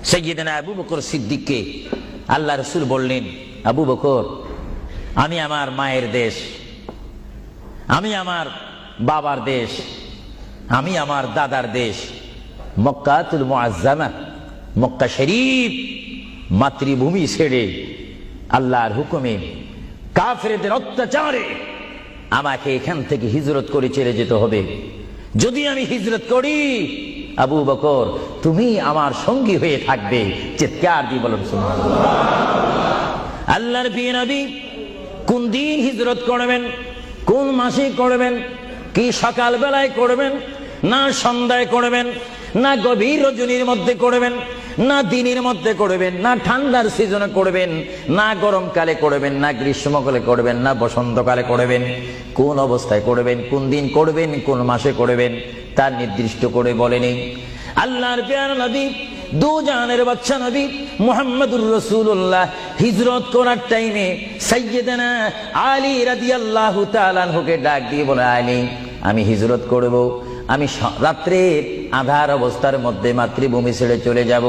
সাইয়্যিদনা আবু বকর সিদ্দিককে আল্লাহ রসুল বললেন, আবু বকর, আমি আমার মায়ের দেশ, আমি আমার বাবার দেশ, আমি আমার দাদার দেশ মক্কাতুল মুআজ্জামা, মক্কা শরীফ মাতৃভূমি ছেড়ে আল্লাহর হুকুমে কাফেরদের অত্যাচারে আমাকে এখান থেকে হিজরত করে চলে যেতে হবে। যদি আমি হিজরত করি, আবু বকর, তুমি আমার সঙ্গী হয়ে থাকবে। চিৎকার দিয়ে বলুন সুবহানাল্লাহ। আল্লাহর প্রিয় নবী কোন দিন হিজরত করবেন, কোন মাসে করবেন, কি সকাল বেলায় করবেন, না সন্ধ্যায় করবেন, না গভীর রজনীর মধ্যে করবেন, না দিনের মধ্যে করবেন, না ঠান্ডার সিজনে করবেন, না গরমকালে করবেন, না গ্রীষ্মকালে করবেন, না বসন্তকালে করবেন, কোন অবস্থায় করবেন, কোন দিন করবেন, কোন মাসে করবেন, তার নির্দিষ্ট করে বলেনি। আল্লাহর প্রিয় নবী, দু জাহানের বাদশা নবী মুহাম্মাদুর রাসূলুল্লাহ হিজরত করার টাইমে সাইয়্যিদানা আলী রাদিয়াল্লাহু তাআলা আনহুকে ডাক দিয়ে বলে, আলী, আমি হিজরত করব, আমি রাত্রের আধার অবস্থার মধ্যে মাতৃভূমি ছেড়ে চলে যাব।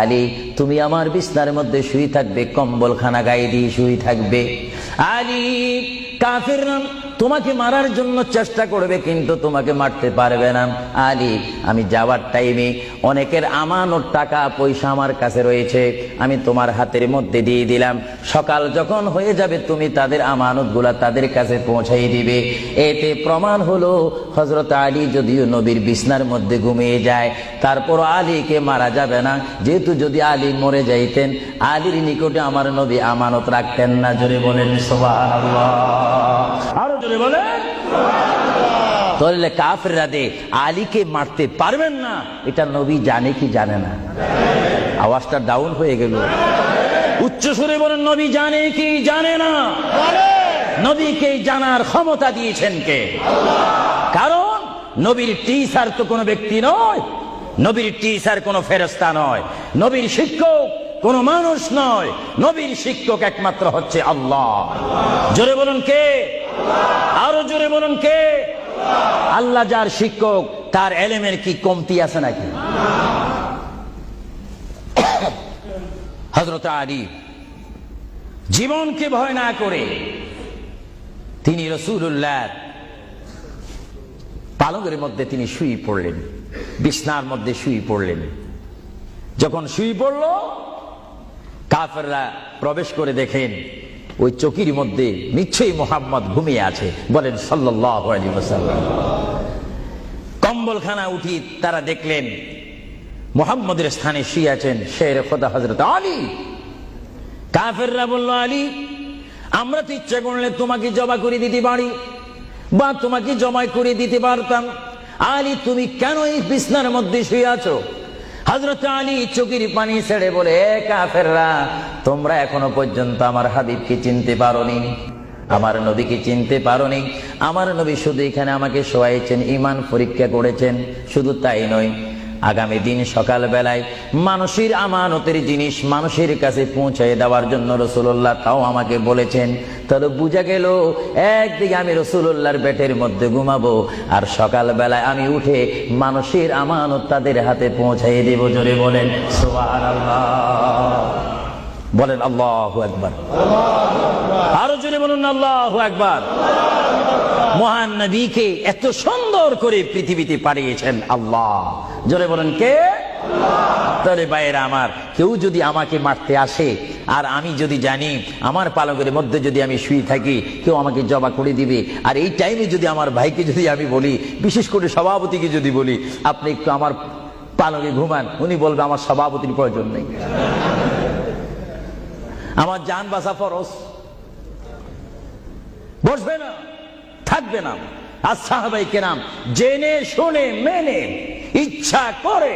আলী, তুমি আমার বিছনার মধ্যে শুয়ে থাকবে, কম্বলখানা গায়ে দিয়ে শুয়ে থাকবে। আলী, কাফেররা তোমাকে মারার জন্য চেষ্টা করবে, কিন্তু তোমাকে মারতে পারবে না। আলী, আমি যাওয়ার টাইমে অনেকের আমানত টাকা পয়সা আমার কাছে রয়েছে, আমি তোমার হাতের মধ্যে দিয়ে দিলাম। সকাল যখন হয়ে যাবে, তুমি তাদের আমানতগুলা তাদের কাছে পৌঁছাই দিবে। এতে প্রমাণ হলো হযরত আলী যদিও নবীর বিছনার মধ্যে ঘুমিয়ে যায়, তারপর আলীকে মারা যাবে না, যেহেতু যদি আলী মরে যাইতেন, আলীর নিকটে আমার নবী আমানত রাখতেন না। জোরে বলেন সুবহানাল্লাহ। আরো জোরে বলেন সুবহানাল্লাহ। তাহলে কাফেররা দে আলীকে মারতে পারবেন না, এটা নবী জানে কি জানে না? আওয়াজটা ডাউন হয়ে গেল। উচ্চ সুরে বলেন, নবী জানে কি জানে না? নবীকে জানার ক্ষমতা দিয়েছেন কে? কারণ নবীর টিচার তো কোনো ব্যক্তি নয়, নবীর টিচার কোনো ফেরেশতা নয়, নবীর শিক্ষক কোন মানুষ নয়, নবীর শিক্ষক একমাত্র হচ্ছে আল্লাহ। জোরে বলুন কে? আরো জোরে বলুন কে? আল্লাহ যার শিক্ষক, তার এলেমের কি কমতি আছে নাকি? হযরত আলী জীবনকে ভয় না করে তিনি রাসূলুল্লাহ পালঙ্কের মধ্যে তিনি শুয়ে পড়লেন, বিছনার মধ্যে শুয়ে পড়লেন। যখন শুয়ে পড়ল, কাফেররা প্রবেশ করে দেখেন ওই চকির মধ্যে নিশ্চয়ই মুহাম্মদ ঘুমিয়ে আছে। বলেন সাল্লাল্লাহু আলাইহি ওয়াসাল্লাম। কম্বলখানা উঠি তারা দেখলেন মুহাম্মদের স্থানে শুয়ে আছেন শের খোদা হযরত আলী। কাফেররা বলল, আলী, আমরা তো ইচ্ছা করলে তোমাকে জবা করে দিতে পারি বা তোমাকে জমাই করে দিতে পারতাম। আলী, তুমি কেন এই বিছনার মধ্যে শুয়ে আছো? হযরত আলী চোখের পানি ছেড়ে বলে, কাফেররা, তোমরা এখনো পর্যন্ত আমার হাবিবকে চিনতে পারোনি, আমার নবীকে চিনতে পারোনি। আমার নবী শুধু এখানে আমাকে শোয়াইছেন, ঈমান পরীক্ষা করেছেন। শুধু তাই নয়, আগামী দিন সকাল বেলায় মানুষের আমানতের জিনিস মানুষের কাছে পৌঁছায় দেওয়ার জন্য রাসূলুল্লাহ তাও আমাকে বলেছেন। তাহলে বুঝা গেল, একদিকে আমি রাসূলুল্লাহর পেটের মধ্যে ঘুমাবো, আর সকাল বেলায় আমি উঠে মানুষের আমানত তাদের হাতে পৌঁছাই দেব। জোরে বলেন সুবহানাল্লাহ। বলেন আল্লাহু আকবার। আরো জোরে বলুন আল্লাহু আকবার। মহান নবীকে এত সুন্দর করে পৃথিবীতে পাঠিয়েছেন আল্লাহ। জোরে বলেন কে? তাহলে ভাইয়েরা আমার, কেউ যদি আমাকে মারতে আসে আর আমি যদি জানি আমার পালকের মধ্যে যদি আমি শুয়ে থাকি, কেউ আমাকে জবা করে দিবে, আর এই টাইমে যদি আমার ভাইকে যদি আমি বলি, বিশেষ করে সভাপতিকে যদি বলি, আপনি একটু আমার পালকে ঘুমান, উনি বলবে আমার সভাপতির প্রয়োজন নেই, আমার জান বাঁচা ফরজ, বসবে না, থাকবে না। আর সাহাবায়ে কেরাম জেনে শুনে মেনে ইচ্ছা করে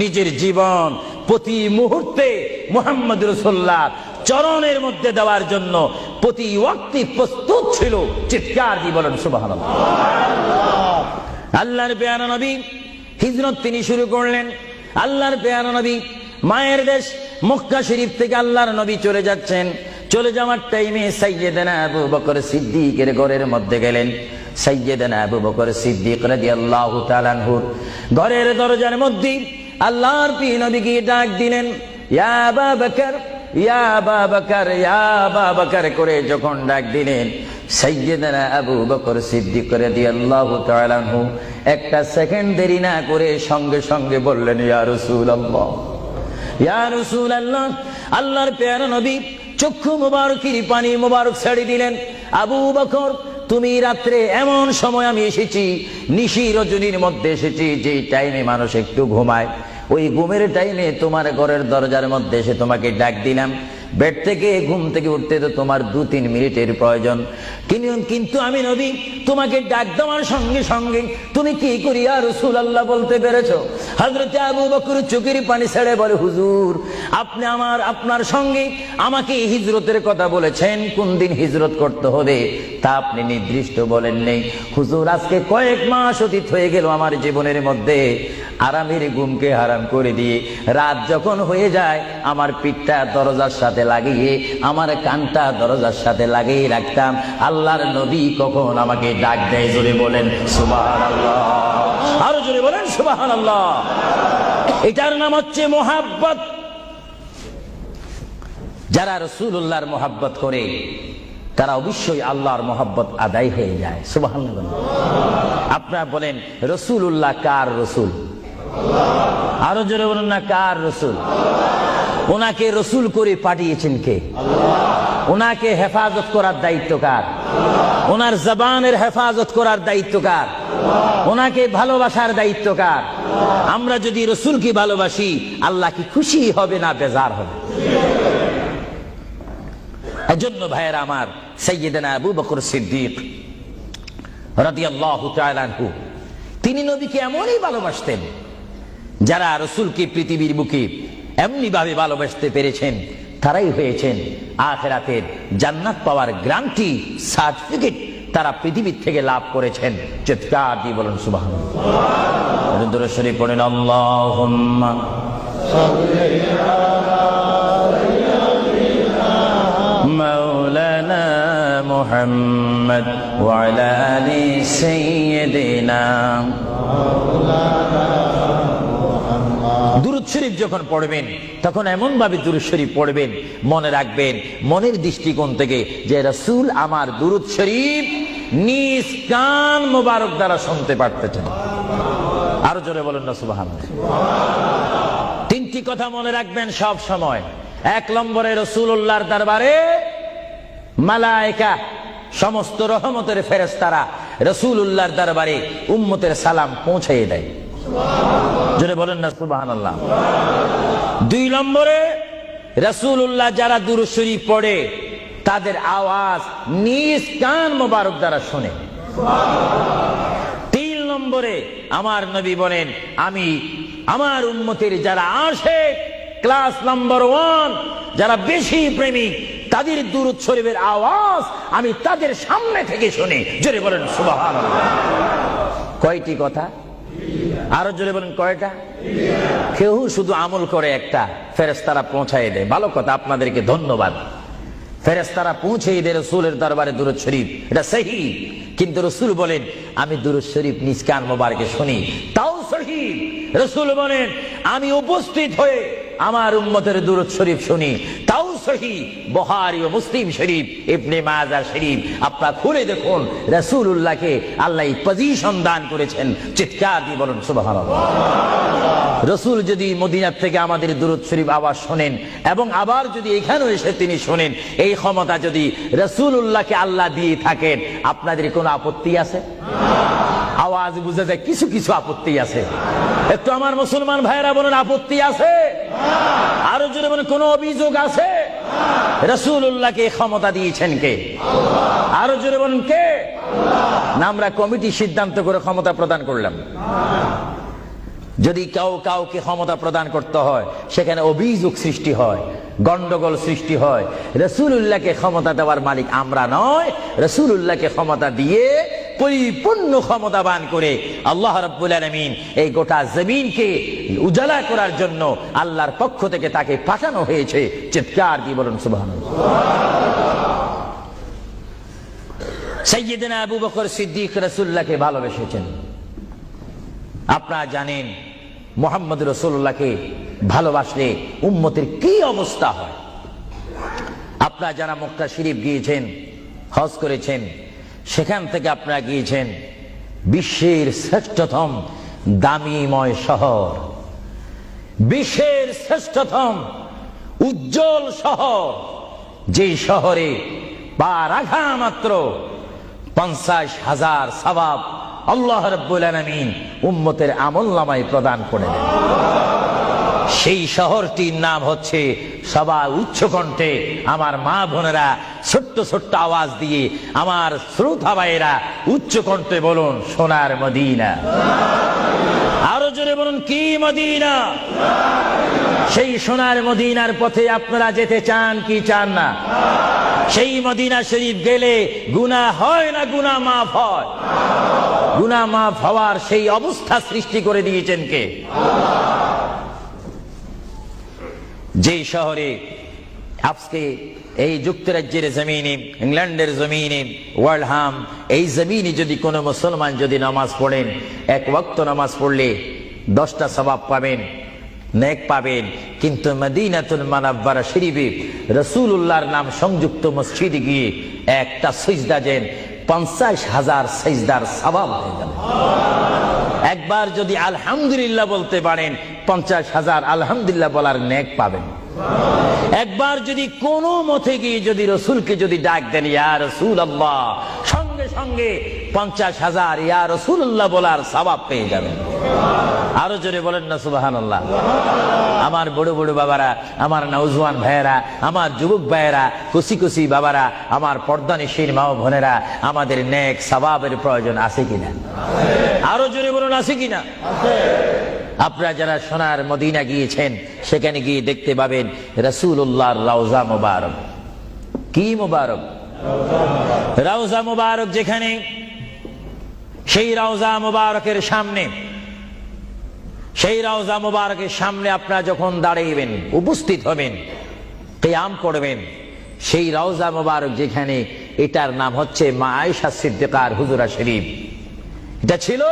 নিজের জীবন প্রতি মুহূর্তে মুহাম্মদ রাসূলুল্লাহ চরণের মধ্যে দেওয়ার জন্য প্রতি ওয়াক্তে প্রস্তুত ছিল। চিৎকার দিয়ে বলেন সুবহানাল্লাহ। আল্লাহর পেয়ারা নবী হিজরত তিনি শুরু করলেন। আল্লাহর পেয়ারা নবী মায়ের দেশ মক্কা শরীফ থেকে আল্লাহর নবী চলে যাচ্ছেন। চলে যাওয়ার টাইমে সাইয়্যিদানা আবু বকর সিদ্দিকের ঘরের মধ্যে গেলেন। সাইয়্যিদানা আবু বকর সিদ্দিক রাদিয়াল্লাহু তাআলা আনহু ঘরের দরজার মধ্যে আল্লাহর প্রিয় নবীকে ডাক দিলেন, ইয়া আবু বকর, ইয়া আবু বকর, ইয়া আবু বকর করে যখন ডাক দিলেন, সাইয়্যিদানা আবু বকর সিদ্দিক রাদিয়াল্লাহু তাআলা আনহু একটা সেকেন্ড দেরি না করে সঙ্গে সঙ্গে বললেন, ইয়া রাসূলুল্লাহ, ইয়া রাসূলুল্লাহ। আল্লাহর প্যারা নবী চক্ষু মুবারকের পানি মুবারক ছেড়ে দিলেন, আবু বকর, তুমি রাত্রে এমন সময় আমি এসেছি, নিশি রজনীর মধ্যে এসেছি, যে টাইমে মানুষ একটু ঘুমায়, ওই ঘুমের টাইমে তোমার ঘরের দরজার মধ্যে এসে তোমাকে ডাক দিলাম। বেড থেকে ঘুম থেকে উঠতে তো তোমার 2-3 মিনিটের প্রয়োজন, কিন্তু আমি নবী তোমাকে ডাক দেওয়ার সঙ্গে সঙ্গে তুমি কি করি ইয়া রাসূলুল্লাহ বলতে পেরেছো? হযরত আবু বকর চোখের পানি ছেড়ে বলে, হুজুর, আপনি আপনার সঙ্গে আমাকে হিজরতের কথা বলেছেন, কোন দিন হিজরত করতে হবে তা আপনি নির্দিষ্ট বলেন নেই। হুজুর, আজকে কয়েক মাস অতীত হয়ে গেল আমার জীবনের মধ্যে, আরামের ঘুমকে হারাম করে দিয়ে রাত যখন হয়ে যায় আমার পিঠটা দরজার সাথে লাগিয়ে, আমার কানটা দরজার সাথে লাগিয়ে রাখতাম। আল্লাহর নবী কখন আমাকে ডাক দেয়, জোরে বলেন সুবহানাল্লাহ। আরো জোরে বলেন সুবহানাল্লাহ। এটার নাম হচ্ছে মোহাব্বত। যারা রাসূলুল্লাহর মোহাব্বত করে তারা অবশ্যই আল্লাহর মোহাব্বত আদায় হয়ে যায়। সুবহানাল্লাহ। আপনারা বলেন, রাসূলুল্লাহ কার রাসূল? আরো জোরে বলুন না, কার রাসূল? ওনাকে রাসূল করে পাঠিয়েছেন কে? ওনাকে হেফাজত করার দায়িত্ব কার? ওনার জবানের হেফাজত করার দায়িত্ব কার? ওনাকে ভালোবাসার দায়িত্ব কার? আমরা যদি রাসূলকে ভালোবাসি, আল্লাহ কি খুশি হবে না বেজার হবে? এজন্য ভাইয়েরা আমার, সাইয়্যিদানা আবু বকর সিদ্দিক রাদিয়াল্লাহু তাআলা আনহু তিনি নবীকে এমনই ভালোবাসতেন, যারা রাসূলকে পৃথিবীর বুকে এমনি ভাবে ভালোবাসতে পেরেছেন তারাই হয়েছেন আখিরাতের জান্নাত পাওয়ার গ্যারান্টি সার্টিফিকেট তারা পৃথিবীর থেকে লাভ করেছেন। চিৎকার দিয়ে বলেন সুবহানাল্লাহ। দরুদ শরীফ পড়েন, আল্লাহুম্মা সাল্লি আলা মাওলানা মুহাম্মদ ওয়া আলা আলি সাইয়্যিদিনা দুরূদ শরীফ যখন পড়বেন তখন এমন ভাবে দুরূদ শরীফ পড়বেন, মনে রাখবেন মনের দৃষ্টিকোণ থেকে যে রাসূল আমার দুরূদ শরীফ নিজ কান মোবারক দ্বারা শুনতে পারতেছেন। আরো জোরে বলেন না সুবহানাল্লাহ। তিনটি কথা মনে রাখবেন সব সময়। এক নম্বরে রাসূলুল্লাহর দরবারে মালায়েকা সমস্ত রহমতের ফেরেশতারা রাসূলুল্লাহর দরবারে উম্মতের সালাম পৌঁছিয়ে দেয়। জোরে বলেন না সুবহানাল্লাহ। দুই নম্বরে রাসূলুল্লাহ যারা দুরূদ শরীফ পড়ে তাদের আওয়াজ নিজ কান মোবারক দ্বারা শুনে। তিন নম্বরে আমার নবী বলেন আমি আমার উম্মতের যারা আশিক ক্লাস নাম্বার 1 যারা বেশি প্রেমিক তাদের দুরূদ শরীফের আওয়াজ আমি তাদের সামনে থেকে শুনি। জোরে বলেন সুবহানাল্লাহ। কয়টি কথা? আরো জোরে বলেন কয়টা? কেউ শুধু আমল করে একটা, ফেরেশতারা পৌঁছায় দেয়। ভালো কথা, আপনাদেরকে ধন্যবাদ। ফেরেশতারা পৌঁছে দেয় রাসূলের দরবারে দুরূদ শরীফ, এটা সহিহ। কিন্তু রাসূল বলেন আমি দুরূদ শরীফ নিজ কান মোবারকে শুনি, তাও সহিহ। রাসূল বলেন আমি উপস্থিত হয়ে আমার উম্মতের দুরূদ শরীফ শুনি, তাও সহিহ। বুখারী ও মুসলিম শরীফ, ইবনে মাজাহ শরীফ আপনারা খুলে দেখুন। রাসূলুল্লাহকে আল্লাহ এই পজিশন দান করেছেন। চিৎকার দিয়ে বলেন সুবহানাল্লাহ। রাসূল যদি মদিনা থেকে আমাদের দুরূদ শরীফ আওয়াজ শোনেন এবং আবার যদি এখানেও এসে তিনি শোনেন, এই ক্ষমতা যদি রাসূলুল্লাহকে আল্লাহ দিয়ে থাকেন, আপনাদের কোনো আপত্তি আছে? আওয়াজ বুঝে যায় কিছু কিছু আপত্তি আছে। একটু আমার মুসলমান ভাইরা বলেন আপত্তি আছে? আরো জোরে বলেন কোনো অভিযোগ আছে? রাসূলুল্লাহকে ক্ষমতা দিয়েছেন কে? আরো জোরে বলেন কে? না আমরা কমিটি সিদ্ধান্ত করে ক্ষমতা প্রদান করলাম? যদি কাউকে ক্ষমতা প্রদান করতে হয় সেখানে অভিযোগ সৃষ্টি হয়, গন্ডগোল সৃষ্টি হয়। রাসূলুল্লাহকে ক্ষমতা দেওয়ার মালিক আমরা নয়। রাসূলুল্লাহকে ক্ষমতা দিয়ে পরিপূর্ণ ক্ষমতাবান করে আল্লাহ রাব্বুল আলামিন এই গোটা জমিনকে উজালা করার জন্য আল্লাহর পক্ষ থেকে তাকে পাঠানো হয়েছে। চিৎকার দিয়ে বলুন সুবহানাল্লাহ। সাইয়্যিদনা আবু বকর সিদ্দিক রাসূলুল্লাহকে ভালোবেসেছেন। আপনারা জানেন মুহাম্মদ রাসূলুল্লাহকে ভালোবাসলে উম্মতের কি অবস্থা হয়। আপনারা যারা মক্কা শরীফ গিয়েছেন, হজ করেছেন, সেখান থেকে আপনারা গিয়েছেন বিশ্বের শ্রেষ্ঠতম দামিময় শহর, বিশ্বের শ্রেষ্ঠতম উজ্জ্বল শহর, যে শহরে পা রাখা মাত্র 50,000 সওয়াব আল্লাহ রাব্বুল আলামিন উম্মতের আমলনামায় প্রদান করে দেন। সেই শহরটির নাম হচ্ছে, সবাই উচ্চ কণ্ঠে আমার মা বোনেরা ছোট্ট ছোট্ট আওয়াজ দিয়ে আমার শ্রোতা ভাইয়েরা উচ্চ কণ্ঠে বলুন সোনার মদিনা। আরো জোরে বলুন কি মদিনা? সেই সোনার মদিনার পথে আপনারা যেতে চান কি চান না? সেই মদিনা শরীফ গেলে গুনাহ হয় না গুনাহ মাফ হয়? গুনাহ মাফ হওয়ার সেই অবস্থা সৃষ্টি করে দিয়েছেন কে? যে শহরে আজকে এই যুক্তরাজ্যের জমিনে, ইংল্যান্ডের জমিনে, ওয়ার্ল্ডহাম এই জমিনে যদি কোনো মুসলমান যদি নামাজ পড়েন, এক ওয়াক্ত নামাজ পড়লে 10টা সওয়াব পাবেন, নেক পাবেন। কিন্তু মদিনাতুল মুনাওয়ারা শরীফে রাসূলুল্লাহর নাম সংযুক্ত মসজিদে গিয়ে একটা সিজদা দেন, 50,000 সিজদার সওয়াব হয়ে যাবে। একবার যদি আলহামদুলিল্লাহ বলতে পারেন, 50,000 আলহামদুলিল্লাহ বলার নেক পাবেন। একবার যদি কোনো মতে গিয়ে যদি রাসূলকে যদি ডাক দেন ইয়া রাসূলুল্লাহ, সঙ্গে সঙ্গে 50,000 ইয়া রাসূলুল্লাহ বলার সওয়াব পেয়ে যাবেন। আরো জোরে বলেন না সুবহানাল্লাহ। আমার বড় বড় বাবারা, আমার নওজওয়ান ভাইয়েরা, আমার যুবক ভাইয়েরা, কুসি কুসি বাবারা, আমার পর্দানিশীন মা ও বোনেরা, আমাদের নেক সওয়াবের প্রয়োজন আছে কিনা? আরো জোরে বলুন আছে কিনা? আপনারা যারা সোনার মদিনা গিয়েছেন সেখানে গিয়ে দেখতে পাবেন রাসূলুল্লাহর রওজা মুবারক। কি মুবারক? রওজা মুবারক। যেখানে সেই রওজা মুবারকের সামনে, সেই রওজা মুবারকের সামনে আপনারা যখন দাঁড়াইবেন, উপস্থিত হবেন, কিয়াম করবেন, সেই রওজা মুবারক যেখানে, এটার নাম হচ্ছে মা আয়েশা সিদ্দিকার হুজুরা শরীফ। এটা ছিল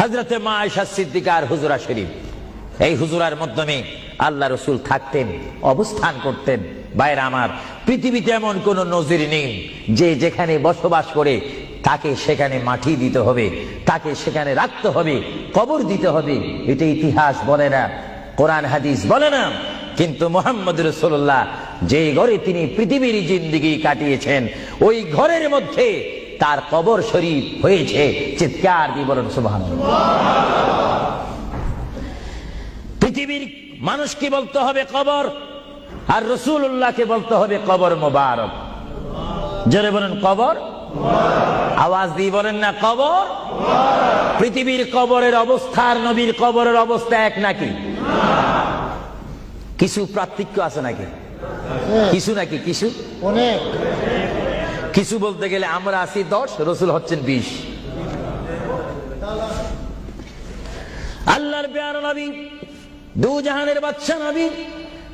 হযরতে মা আয়েশা সিদ্দিকার হুজরা শরীফ, এই হুজরার মাধ্যমে আল্লাহ রাসূল থাকতেন, অবস্থান করতেন। ভাইরা আমার, পৃথিবীতে এমন কোন নজির নেই যে যেখানে বসবাস করে তাকে সেখানে মাটি দিতে হবে, তাকে সেখানে রাখতে হবে, কবর দিতে হবে। এটা ইতিহাস বলে না, কোরআন হাদিস বলে না। কিন্তু মুহাম্মদ রাসূলুল্লাহ যে ঘরে তিনি পৃথিবীর জিন্দেগি কাটিয়েছেন, ওই ঘরের মধ্যে তার কবর শরীফ হয়েছে। চিৎকার দিয়ে বলেন সুবহানাল্লাহ। পৃথিবীর মানুষকে বলতে হবে কবর, আর রাসূলুল্লাহকে বলতে হবে কবর মোবারক। জোরে বলেন কবর, আওয়াজ দিয়ে বলেন না কবর। পৃথিবীর কবরের অবস্থা আর নবীর কবরের অবস্থা এক নাকি? কিছু পার্থক্য আছে নাকি? কিছু নাকি? কিছু অনেক। কিছু বলতে গেলে আমরা আছি 10, রাসূল হচ্ছেন 20। আল্লাহর প্যারা নবী, দু জাহানের বাদশা নবী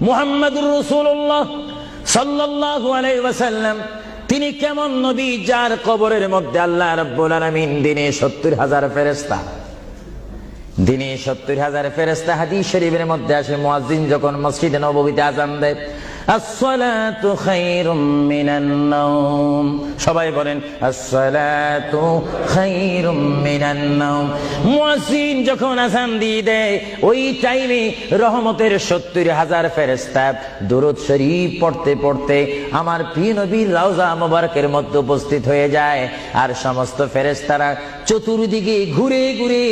মুহাম্মদুর রাসূলুল্লাহ সাল্লাল্লাহু আলাইহি ওয়াসাল্লাম, তিনি কেমন নবী যার কবরের মধ্যে আল্লাহ রাব্বুল আলামিন দিনে 70,000 ফেরেশতা, দিনে 70,000 ফেরেশতা। হাদিস শরীফের মধ্যে আসে, মুয়াজ্জিন যখন মসজিদে নববীতে আযান দেয়, আসসালাতু খায়রুম মিনান নাওম, সবাই বলেন আসসালাতু খায়রুম মিনান নাওম। মুয়াজ্জিন যখন আযান দিয়ে দেয়, ওই টাইমে রহমতের 70,000 ফেরেশতা দুরূদ শরীফ পড়তে পড়তে আমার প্রিয় নবীর রওজা মোবারকের মধ্যে উপস্থিত হয়ে যায়। আর সমস্ত ফেরেশতারা চতুর্দিকে ঘুরে ঘুরে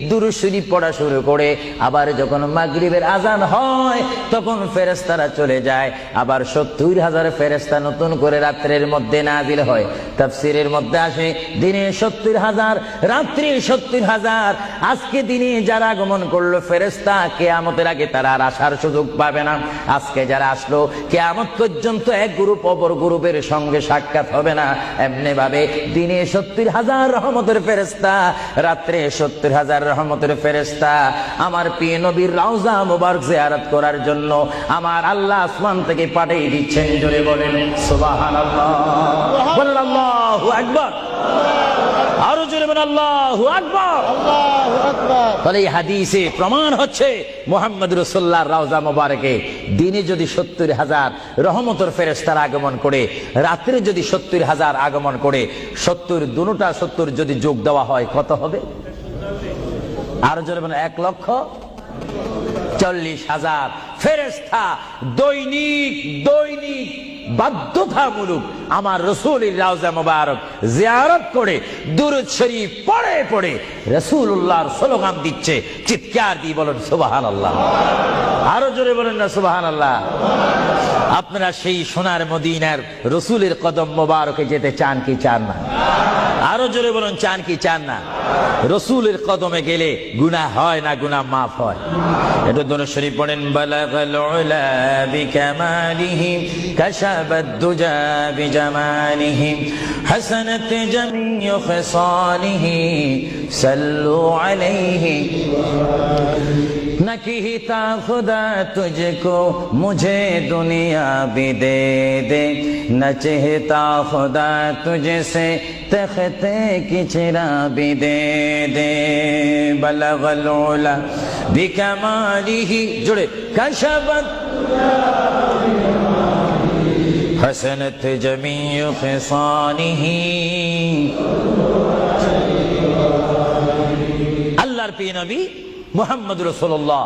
দুরূদ শরীফ পড়া শুরু করে। আবার যখন মাগরিবের আযান হয়, তখন ফেরেশতারা চলে যায়। আবার 70,000 ফেরেশতা নতুন করে রাত্রের মধ্যে নাজিল হয়। তাফসীরের মধ্যে আসে, দিনে 70,000, রাত্রে 70,000। আজকে দিনে যারা আগমন করলো ফেরেশতা, কিয়ামতের আগে তারা আর আসার সুযোগ পাবে না। আজকে যারা আসলো, কিয়ামত পর্যন্ত এক গ্রুপ অপর গ্রুপের সঙ্গে সাক্ষাৎ হবে না। এমনি ভাবে দিনে 70,000 রহমতের ফেরেশতা, রাত্রে 70,000 রহমতের ফেরেশতা আমার প্রিয় নবীর রওজা মুবারক জিয়ারত করার জন্য আমার আল্লাহ আসমান থেকে পাঠিয়ে দিচ্ছেন। জোরে বলেন সুবহানাল্লাহ, বলেন আল্লাহু আকবার, আরো জোরে বলেন আল্লাহু আকবার, আল্লাহু আকবার। তাহলে এই হাদিসে প্রমাণ হচ্ছে মুহাম্মদ রাসূলুল্লাহর রওজা মুবারকে দিনে যদি 70,000 রহমতের ফেরেশতার আগমন করে, রাত্রে যদি 70,000 আগমন করে, 70 দুটোটা 70 যদি যোগ দেওয়া হয় কত হবে? আরো জোরে বলেন 1,40,000 ফেরেশতা দৈনিক দৈনিক বাধ্যতামূলক আমার রাসূলের রওজা মুবারক জিয়ারত করে দুরূদ শরীফ পড়ে পড়ে রাসূলুল্লাহর স্লোগান দিচ্ছে। চিৎকার দিয়ে বলেন সুবহানাল্লাহ, আরো জোরে বলেন না সুবহানাল্লাহ। আপনারা সেই সোনার মদিনার রাসূলের কদম মোবারকে যেতে চান কি চান না? আরো জোরে বলেন চান কি চান না? রাসূলের কদমে গেলে গুনাহ হয় না, গুনাহ মাফ হয়। এটা দরুদ শরীফ পড়েন, বালাগাল উলা বিকামালিহি কাশাবাদ দুজা বিজামালিহি হাসানাত জামিউ খিসালিহি সাল্লু আলাইহি नकीता खुदा तुझको मुझे दुनिया भी दे दे, न चाहता खुदा तुझसे तख्ते की चिरा भी दे दे। बलगल उला बिकमालिही, जुड़े कशबत हसनत जमीउ खिसानिही। अल्लाहर प्रिय नबी মুহাম্মদ রাসূলুল্লাহ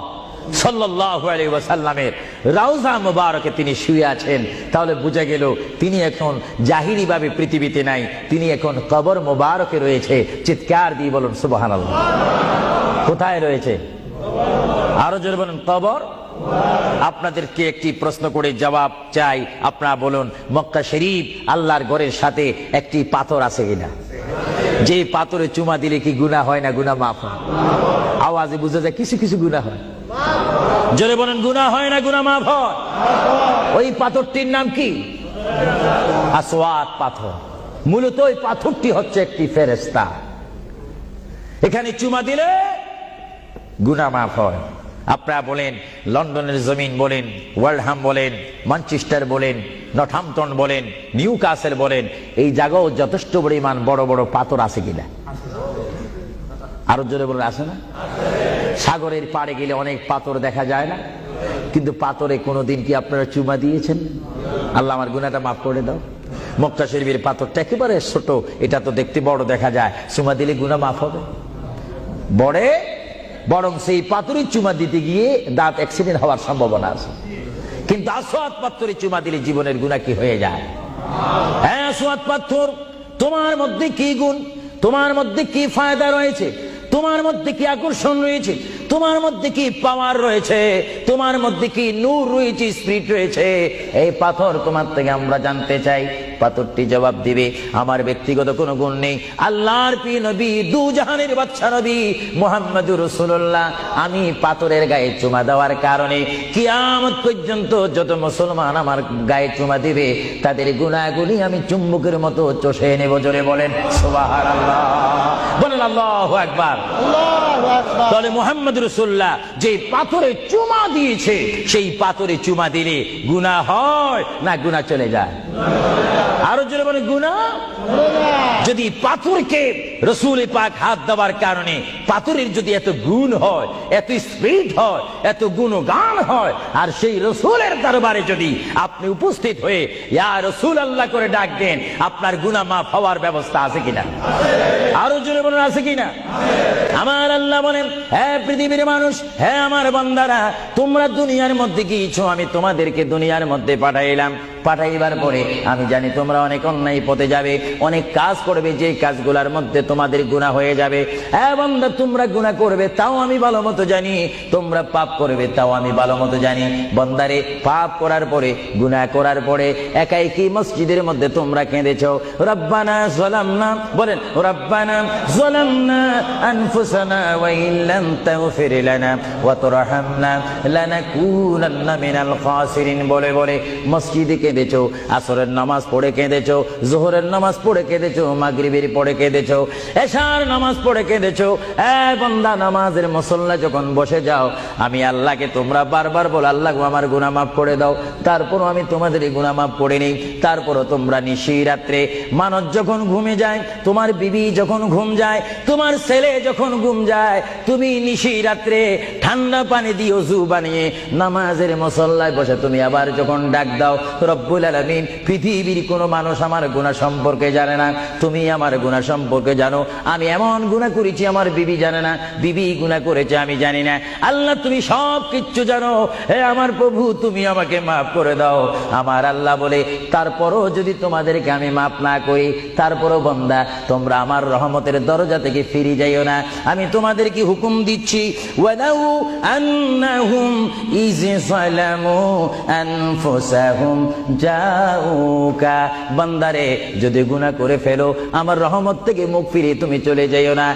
সাল্লাল্লাহু আলাইহি ওয়াসাল্লামের রওজা মুবারকে তিনি শুয়ে আছেন। তাহলে বোঝা গেল তিনি এখন জাহিরি ভাবে পৃথিবীতে নাই, তিনি এখন কবর মুবারকে রয়েছে। চিৎকার দিয়ে বলুন সুবহানাল্লাহ। কোথায় রয়েছে? আরো জোরে বলুন কবর। আপনাদেরকে একটি প্রশ্ন করে জবাব চাই, আপনারা বলুন মক্কা শরীফ আল্লাহর ঘরের সাথে একটি পাথর আছে কিনা? যে পাথরে চুমা দিলে কি গুনাহ হয় না, গুনাহ মাফ হয়? আওয়াজে বুঝা যায় কিছু কিছু গুনাহ হয়। জোরে বলেন গুনাহ হয় না, গুনাহ মাফ হয়? ওই পাথরটির নাম কি? আসওয়াদ পাথর। মূলত ওই পাথরটি হচ্ছে একটি ফেরেশতা। এখানে চুমা দিলে গুনাহ মাফ হয়। আপনারা বলেন লন্ডনের জমিন বলেন, ওয়ালহাম বলেন, ম্যানচেস্টার বলেন, নর্থহ্যাম্পটন বলেন, নিউ কাসেল বলেন, এই জায়গাও যথেষ্ট পরিমাণ বড় বড় পাথর আছে কিনা? আরো জোরে বলে, আছে না? সাগরের পাড়ে গেলে অনেক পাথর দেখা যায় না, কিন্তু পাথরে কোনোদিন কি আপনারা চুমা দিয়েছেন? আল্লাহ আমার গুনাহটা মাফ করে দাও। মক্কা শরীফের পাথরটা একেবারে ছোট, এটা তো দেখতে বড় দেখা যায়, চুমা দিলে গুনাহ মাফ হবে? বরং সেই পাথরে চুমা দিতে গিয়ে দাঁত অ্যাক্সিডেন্ট হওয়ার সম্ভাবনা আছে। কিন্তু আসওয়াদ পাথরে চুমা দিলে জীবনের গুনাহ কি হয়ে যায়? হ্যাঁ, আসওয়াদ পাথর, তোমার মধ্যে কি গুণ, তোমার মধ্যে কি ফায়দা রয়েছে, তোমার মধ্যে কি আকর্ষণ রয়েছে, তোমার মধ্যে কি পাওয়ার রয়েছে, তোমার মধ্যে কি নূর রয়েছে, স্পিরিট রয়েছে, এই পাথর তোমার থেকে আমরা জানতে চাই। পাথরটি জবাব দিবে, আমার ব্যক্তিগত কোনো গুণ নেই, আল্লাহর প্রিয় নবী, দু জাহানের বাদশা নবী মুহাম্মদুর রাসূলুল্লাহ, আমি পাথরের গায়ে চুমা দেওয়ার কারণে কিয়ামত পর্যন্ত যত মুসলমান আমার গায়ে চুমা দিবে তাদের গুনাহগুলি আমি চুম্বকের মতো চষে নেব। জোরে বলেন সুবহানাল্লাহ, বলেন আল্লাহু আকবার। তাহলে মুহাম্মদুর রাসূলুল্লাহ যে পাথরে চুমা দিয়েছে, সেই পাথরে চুমা দিলে গুনাহ হয় না গুনাহ চলে যায়? আরো জোরে বলে, গুনাহ। যদি পাথরকে রাসূল পাক হাত দেওয়ার কারণে পাথরের যদি এত গুণ হয়, এত স্পিরিট হয়, এত গুণগান হয়, আর সেই রাসূলের দরবারে যদি আপনি উপস্থিত হয়ে ইয়া রাসূলুল্লাহ করে ডাক দেন, আপনার গুনাহ মাফ হওয়ার ব্যবস্থা আছে কিনা? আরো জোরে বলেন, আছে কিনা? আমার আল্লাহ বলেন, হে পৃথিবীর মানুষ, হে আমার বান্দারা, তোমরা দুনিয়ার মধ্যে গিয়েছো, আমি তোমাদেরকে দুনিয়ার মধ্যে পাঠাইলাম। পাঠাইবার পরে আমি জানি তোমরা অনেক অন্যায় পথে যাবে, অনেক কাজ করবে, যে কাজগুলোর মধ্যে তোমাদের গুনাহ হয়ে যাবে। হ্যাঁ বান্দা, তোমরা গুনাহ করবে তাও আমি ভালো মতো জানি, তোমরা পাপ করবে তাও আমি ভালো মতো জানি। বান্দারে, পাপ করার পরে, গুনাহ করার পরে একাই কি মসজিদের মধ্যে তোমরা কেঁদেছো, রব্বানা যালামনা, বলেন রব্বানা যালামনা আনফুসানা ওয়া ইল্লাম তাগফির লানা ওয়া তুরহামনা লানাকুনান্না মিনাল খাসিরিন বলে বলে মসজিদে কেঁদেছো, আসরের নামাজ পড়ে কেঁদেছো, যোহরের নামাজ পড়ে কেঁদেছো, মাগরিবের পড়ে কেঁদেছো, এশার নামাজ পড়ে কেঁদেছো। এই বান্দা, নামাজের মুসল্লা যখন বসে যাও, আমি আল্লাহকে তোমরা বারবার বলো, আল্লাহ আমার গুনাহ মাফ করে দাও। তারপরও আমি তোমাদের গুনাহ মাফ করে নেই। তারপরও তোমরা নিশি রাত্রে, মানুষ যখন ঘুমে যায়, তোমার বিবি যখন ঘুম যায়, তোমার ছেলে যখন ঘুম যায়, তুমি নিশি রাত্রে ঠান্ডা পানি দিয়ে ওযু বানিয়ে নামাজের মুসল্লায় বসে তুমি আবার যখন ডাক দাও, রব্বুল আলামিন, পৃথিবীর কোনো মানুষ আমার গুনাহ সম্পর্কে জানে না, তুমি আমার গুনাহ সম্পর্কে জানো। আমি এমন গুনাহ করেছি আমার বিবি জানে না, বিবি গুনাহ করেছে আমি জানি না। আল্লাহ, তুমি সব কিচ্ছু জানো। হে আমার প্রভু, তুমি আমাকে মাফ করে দাও। আমার আল্লাহ বলে, তারপরও যদি তোমাদেরকে আমি মাফ না করি, তারপরও বান্দা, তোমরা আমার রহমতের দরজা থেকে ফিরে যাইও না। আমি তোমাদেরকে হুকুম দিচ্ছি, ওয়ালাউ আন্নাহুম ইয যালামু আনফুসাহুম জাউকা, বান্দারে, যদি গুনাহ করে ফেলো, আমার রহমত থেকে মুখ ফিরে তুমি চলে যাইও না।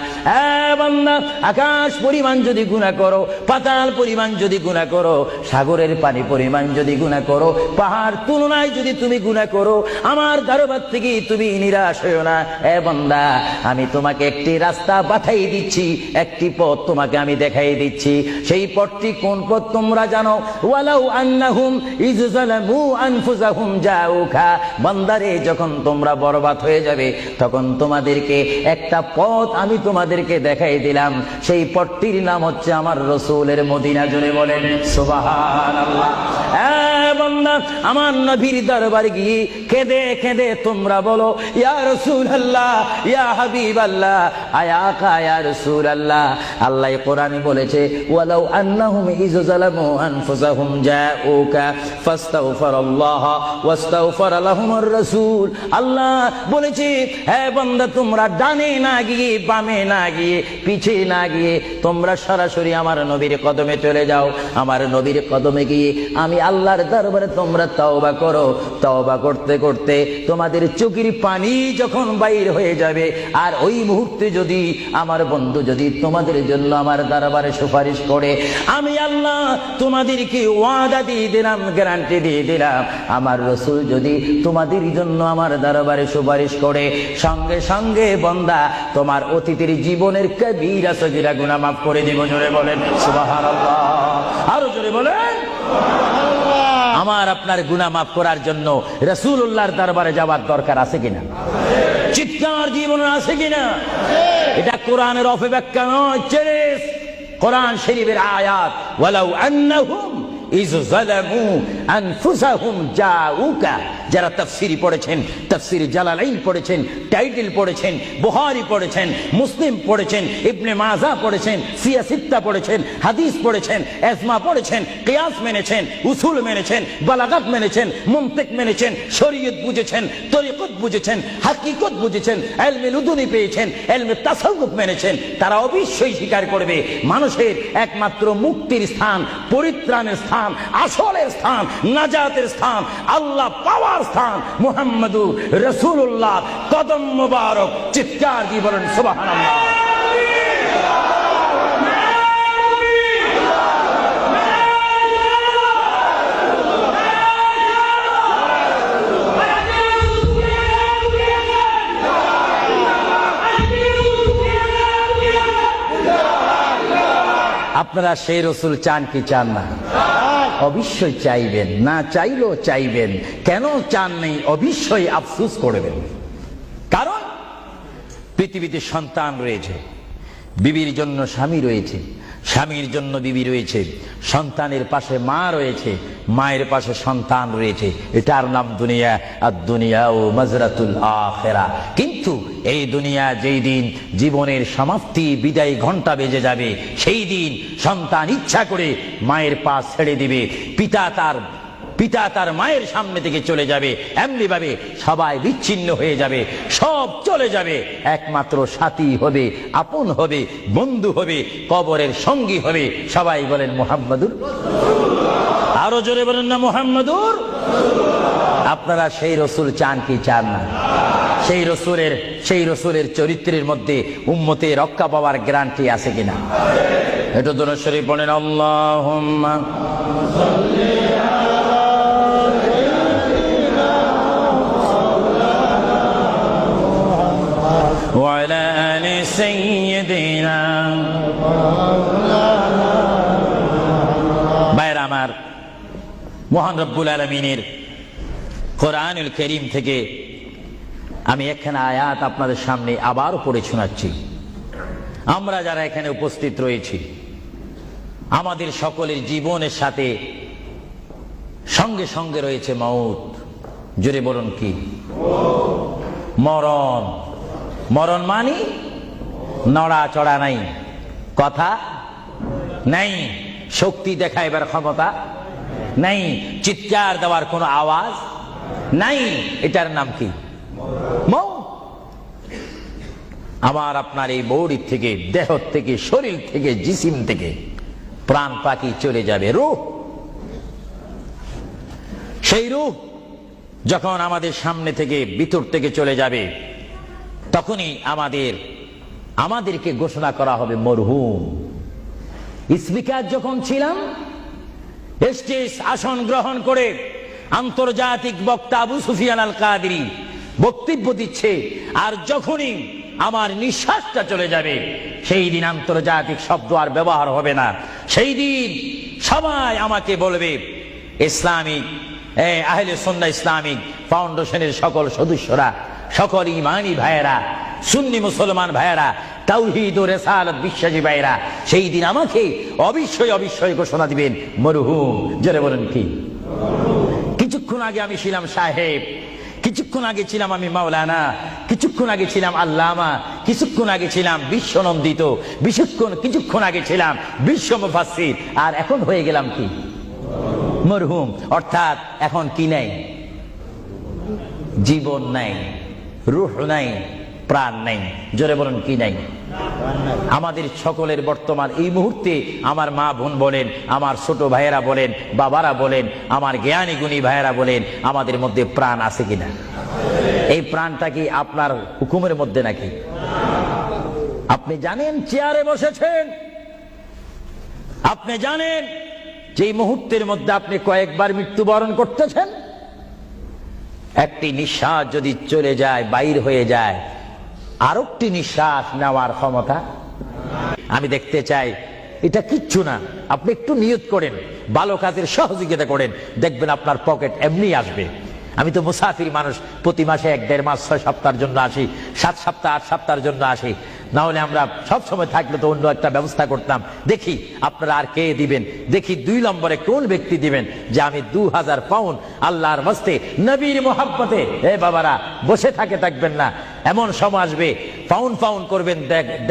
বান্দা, আকাশ পরিমাণ যদি গুনাহ করো, পাতাল পরিমাণ যদি গুনাহ করো, সাগরের পানি পরিমাণ যদি গুনাহ করো, পাহাড় তুলনায় যদি তুমি গুনাহ করো, আমার দরবার থেকে তুমি নিরাশ হইও না। বান্দা, আমি তোমাকে একটি রাস্তা পাঠাই দিচ্ছি, একটি পথ তোমাকে আমি দেখাই দিচ্ছি। সেই পথটি কোন পথ তোমরা জানো? ওয়ালাউ আন্নাহুম ইয যালামু আনফুসাহুম জাউকা, বান্দারে, যখন তোমরা বরবাদ হয়ে যাবে, তখন তোমাদেরকে একটা পথ আমি তোমাদেরকে দেখাই দিলাম। সেই পথটির নাম হচ্ছে আমার রাসূলের মদিনা। জোরে বলেন সুবহানাল্লাহ। বান্দা, আমার নবীর দরবারে গিয়ে কেঁদে কেঁদে তোমরা বলো, ইয়া রাসূলুল্লাহ, ইয়া হাবিবাল্লাহ, আয়াকা ইয়া রাসূলুল্লাহ। আল্লাহ কোরআনে বলেছে, ওয়ালাউ আন্নাহুম ইয যালামু আনফুসাহুম জাউকা ফাস্তাগফিরুল্লাহ ওয়াস্তাগফার লাহুমুর রাসূল। আল্লাহ বলেছে, হে বান্দা, তোমরা ডানে না গিয়ে, বামে না গিয়ে, পিছে না গিয়ে, তোমরা সরাসরি আমার নবীর কদমে চলে যাও। আমার নবীর কদমে গিয়ে আমি আল্লাহর দরবারে তোমরা তওবা করো। তওবা করতে করতে তোমাদের চোখের পানি যখন বাইর হয়ে যাবে, আর ওই মুহূর্তে যদি আমার বন্ধু যদি তোমাদের জন্য আমার দরবারে সুপারিশ করে, আমি আল্লাহ তোমাদেরকে ওয়াদা দিয়ে দিলাম, গ্যারান্টি দিয়ে দিলাম, আমার রাসূল যদি তোমাদের জন্য আমার দরবারে সুপারিশ করে, সঙ্গে সঙ্গে বান্দা, তোমার অতীতের জীবনের কবিরা সগীরা গুনাহ মাফ করে দিব। জোরে বলেন সুবহানাল্লাহ। আরো জোরে বলেন। আমার আপনার গুনাহ মাফ করার জন্য রাসূলুল্লাহর দরবারে যাওয়ার দরকার আছে কিনা? চিৎকার জীবনে আছে কিনা? এটা কোরআনের অপব্যাখ্যা নয়, চ্যালেঞ্জ। কোরআন শরীফের আয়াত, ওয়ালাউ আন্নাহুম ইয যালামু আনফুসাহুম জাউকা। যারা তাফসীর পড়েছেন, তাফসীর জালালাইন পড়েছেন, টাইটেল পড়েছেন, বুখারী পড়েছেন, মুসলিম পড়েছেন, ইবনে মাজাহ পড়েছেন, সিয়াসিত্তা পড়েছেন, হাদিস পড়েছেন, ইজমা পড়েছেন, কিয়াস মেনেছেন, উসুল মেনেছেন, বালাগাত মেনেছেন, মুনতিক মেনেছেন, শরীয়ত বুঝেছেন, তরিকত বুঝেছেন, হাকিকত বুঝেছেন, ইলমে লুদুনি পেয়েছেন, ইলমে তাসাউফ মেনেছেন, তারা অবশ্যই স্বীকার করবে মানুষের একমাত্র মুক্তির স্থান, পরিত্রাণের স্থান, আসলের স্থান, নাজাতের স্থান, আল্লাহ পাওয়ার স্থান মুহাম্মদুর রাসূলুল্লাহ কদম মুবারক। চিৎকার দিয়ে বলেন সুবহানাল্লাহ। আপনারা সেই রসুল চান কি চান না? অবশ্যই চাইবেন, না চাইলেও চাইবেন। কেন চান নেই? অবশ্যই আফসোস করবেন। কারণ পৃথিবীতে সন্তান রয়েছে, বিবির জন্য স্বামী রয়েছে, স্বামীর জন্য বিবি রয়েছে, সন্তানের পাশে মা রয়েছে, মায়ের পাশে সন্তান রয়েছে। এটার নাম দুনিয়া। আর দুনিয়া ও মাজরাতুল আখিরা। কিন্তু এই দুনিয়া যেই দিন জীবনের সমাপ্তি, বিদায় ঘন্টা বেজে যাবে, সেই দিন সন্তান ইচ্ছা করে মায়ের পা ছেড়ে দিবে, পিতা তার মায়ের সামনে থেকে চলে যাবে। এমনি ভাবে সবাই বিচ্ছিন্ন হয়ে যাবে, সব চলে যাবে। একমাত্র সাথী হবে, আপন হবে, বন্ধু হবে, কবরের সঙ্গী হবে। সবাই বলেন মুহাম্মাদুর। আরো জোরে বলেন না মুহাম্মাদুর। আপনারা সেই রসুল চান কি চান না? সেই রসুলের চরিত্রের মধ্যে উম্মতে রক্ষা পাওয়ার গ্যারান্টি আছে কিনা? এটা দরুদ শরীফ বলেন, আল্লাহুম্মা وعلى آل سيدنا। ভাইরা আমার, মহান রব্বুল আলামিনের কোরআনুল কারীম থেকে আমি একখানা আয়াত আপনাদের সামনে আবার পড়ে শোনাচ্ছি। আমরা যারা এখানে উপস্থিত রয়েছি, আমাদের সকলের জীবনের সাথে সঙ্গে সঙ্গে রয়েছে মওত। জোরে বলুন কি? মরণ। মরণ মানে নড়াচড়া নাই, কথা নাই, শক্তি দেখাইবার ক্ষমতা নাই, চিৎকার দেওয়ার কোনো আওয়াজ নাই। এটার নাম কি? মওত। আমার আপনার এই বডি থেকে, দেহ থেকে, শরীর থেকে, জিসিম থেকে প্রাণ পাখি চলে যাবে, রূহ। সেই রূহ যখন আমাদের সামনে থেকে, ভিতর থেকে চলে যাবে, তখনই আমাদেরকে ঘোষণা করা হবে মরহুম। স্পিকার যখন ছিলাম, স্টেজ আসন গ্রহণ করে আন্তর্জাতিক বক্তা আবু সুফিয়ান আল কাদেরী বক্তব্য দিচ্ছে, আর যখনই আমার নিঃশ্বাসটা চলে যাবে, সেই দিন আন্তর্জাতিক শব্দ আর ব্যবহার হবে না। সেই দিন সবাই আমাকে বলবে, ইসলামিক আহলে সুন্নাহ ইসলামিক ফাউন্ডেশনের সকল সদস্যরা, সকল ইমানি ভাইয়েরা, সুন্নি মুসলমান ভাইয়েরা, তাওহীদ ও রিসালাত বিশ্বাসী ভাইয়েরা, সেই দিন আমাকে অবশ্যই ঘোষণা দিবেন মরহুম। জোরে বলেন কি? কিছুক্ষণ আগে আমি ছিলাম সাহেব, কিছুক্ষণ আগে ছিলাম আমি মাওলানা, কিছুক্ষণ আগে ছিলাম আল্লামা, কিছুক্ষণ আগে ছিলাম বিশ্বনন্দিত, কিছুক্ষণ আগে ছিলাম বিশ্ব মুফাসসির, আর এখন হয়ে গেলাম কি? মরহুম। অর্থাৎ এখন কি নাই? জীবন নাই, রূহ নাই, প্রাণ নাই। জোরে বলেন কি নাই? আমাদের সকলের বর্তমান এই মুহূর্তে আমার মা বোন বলেন, আমার ছোট ভাইয়েরা বলেন, বাবারা বলেন, আমার জ্ঞানী গুণী ভাইয়েরা বলেন, আমাদের মধ্যে প্রাণ আছে কিনা? এই প্রাণটা কি আপনার হুকুমের মধ্যে নাকি? আপনি জানেন চেয়ারে বসেছেন, আপনি জানেন যে মুহূর্তের মধ্যে আপনি কয়েকবার মৃত্যুবরণ করতেছেন। একটি নিঃশ্বাস যদি চলে যায়, বাইর হয়ে যায়, আরেকটি নিঃশ্বাস নেওয়ার ক্ষমতা আমি দেখতে চাই। এটা কিচ্ছু না। আপনি একটু নিয়ত করেন, ভালো কাজের সহযোগিতা করেন, দেখবেন আপনার পকেট এমনি আসবে। আমি তো মুসাফির মানুষ, প্রতি মাসে 1-1.5 মাস 6 সপ্তাহের জন্য আসি, 7 সপ্তাহ 8 সপ্তাহের জন্য আসি। না হলে আমরা সব সময় থাকলে তো অন্য একটা ব্যবস্থা করতাম। দেখি আপনারা আর কে দিবেন, দেখি 2 নম্বরে কোন ব্যক্তি দিবেন যে আমি 2000 পাউন্ড আল্লাহর ওয়াস্তে নবীর মোহাব্বতে। এ বাবারা বসে থাকবেন না, এমন সময় আসবে পাউন্ড পাউন্ড করবেন,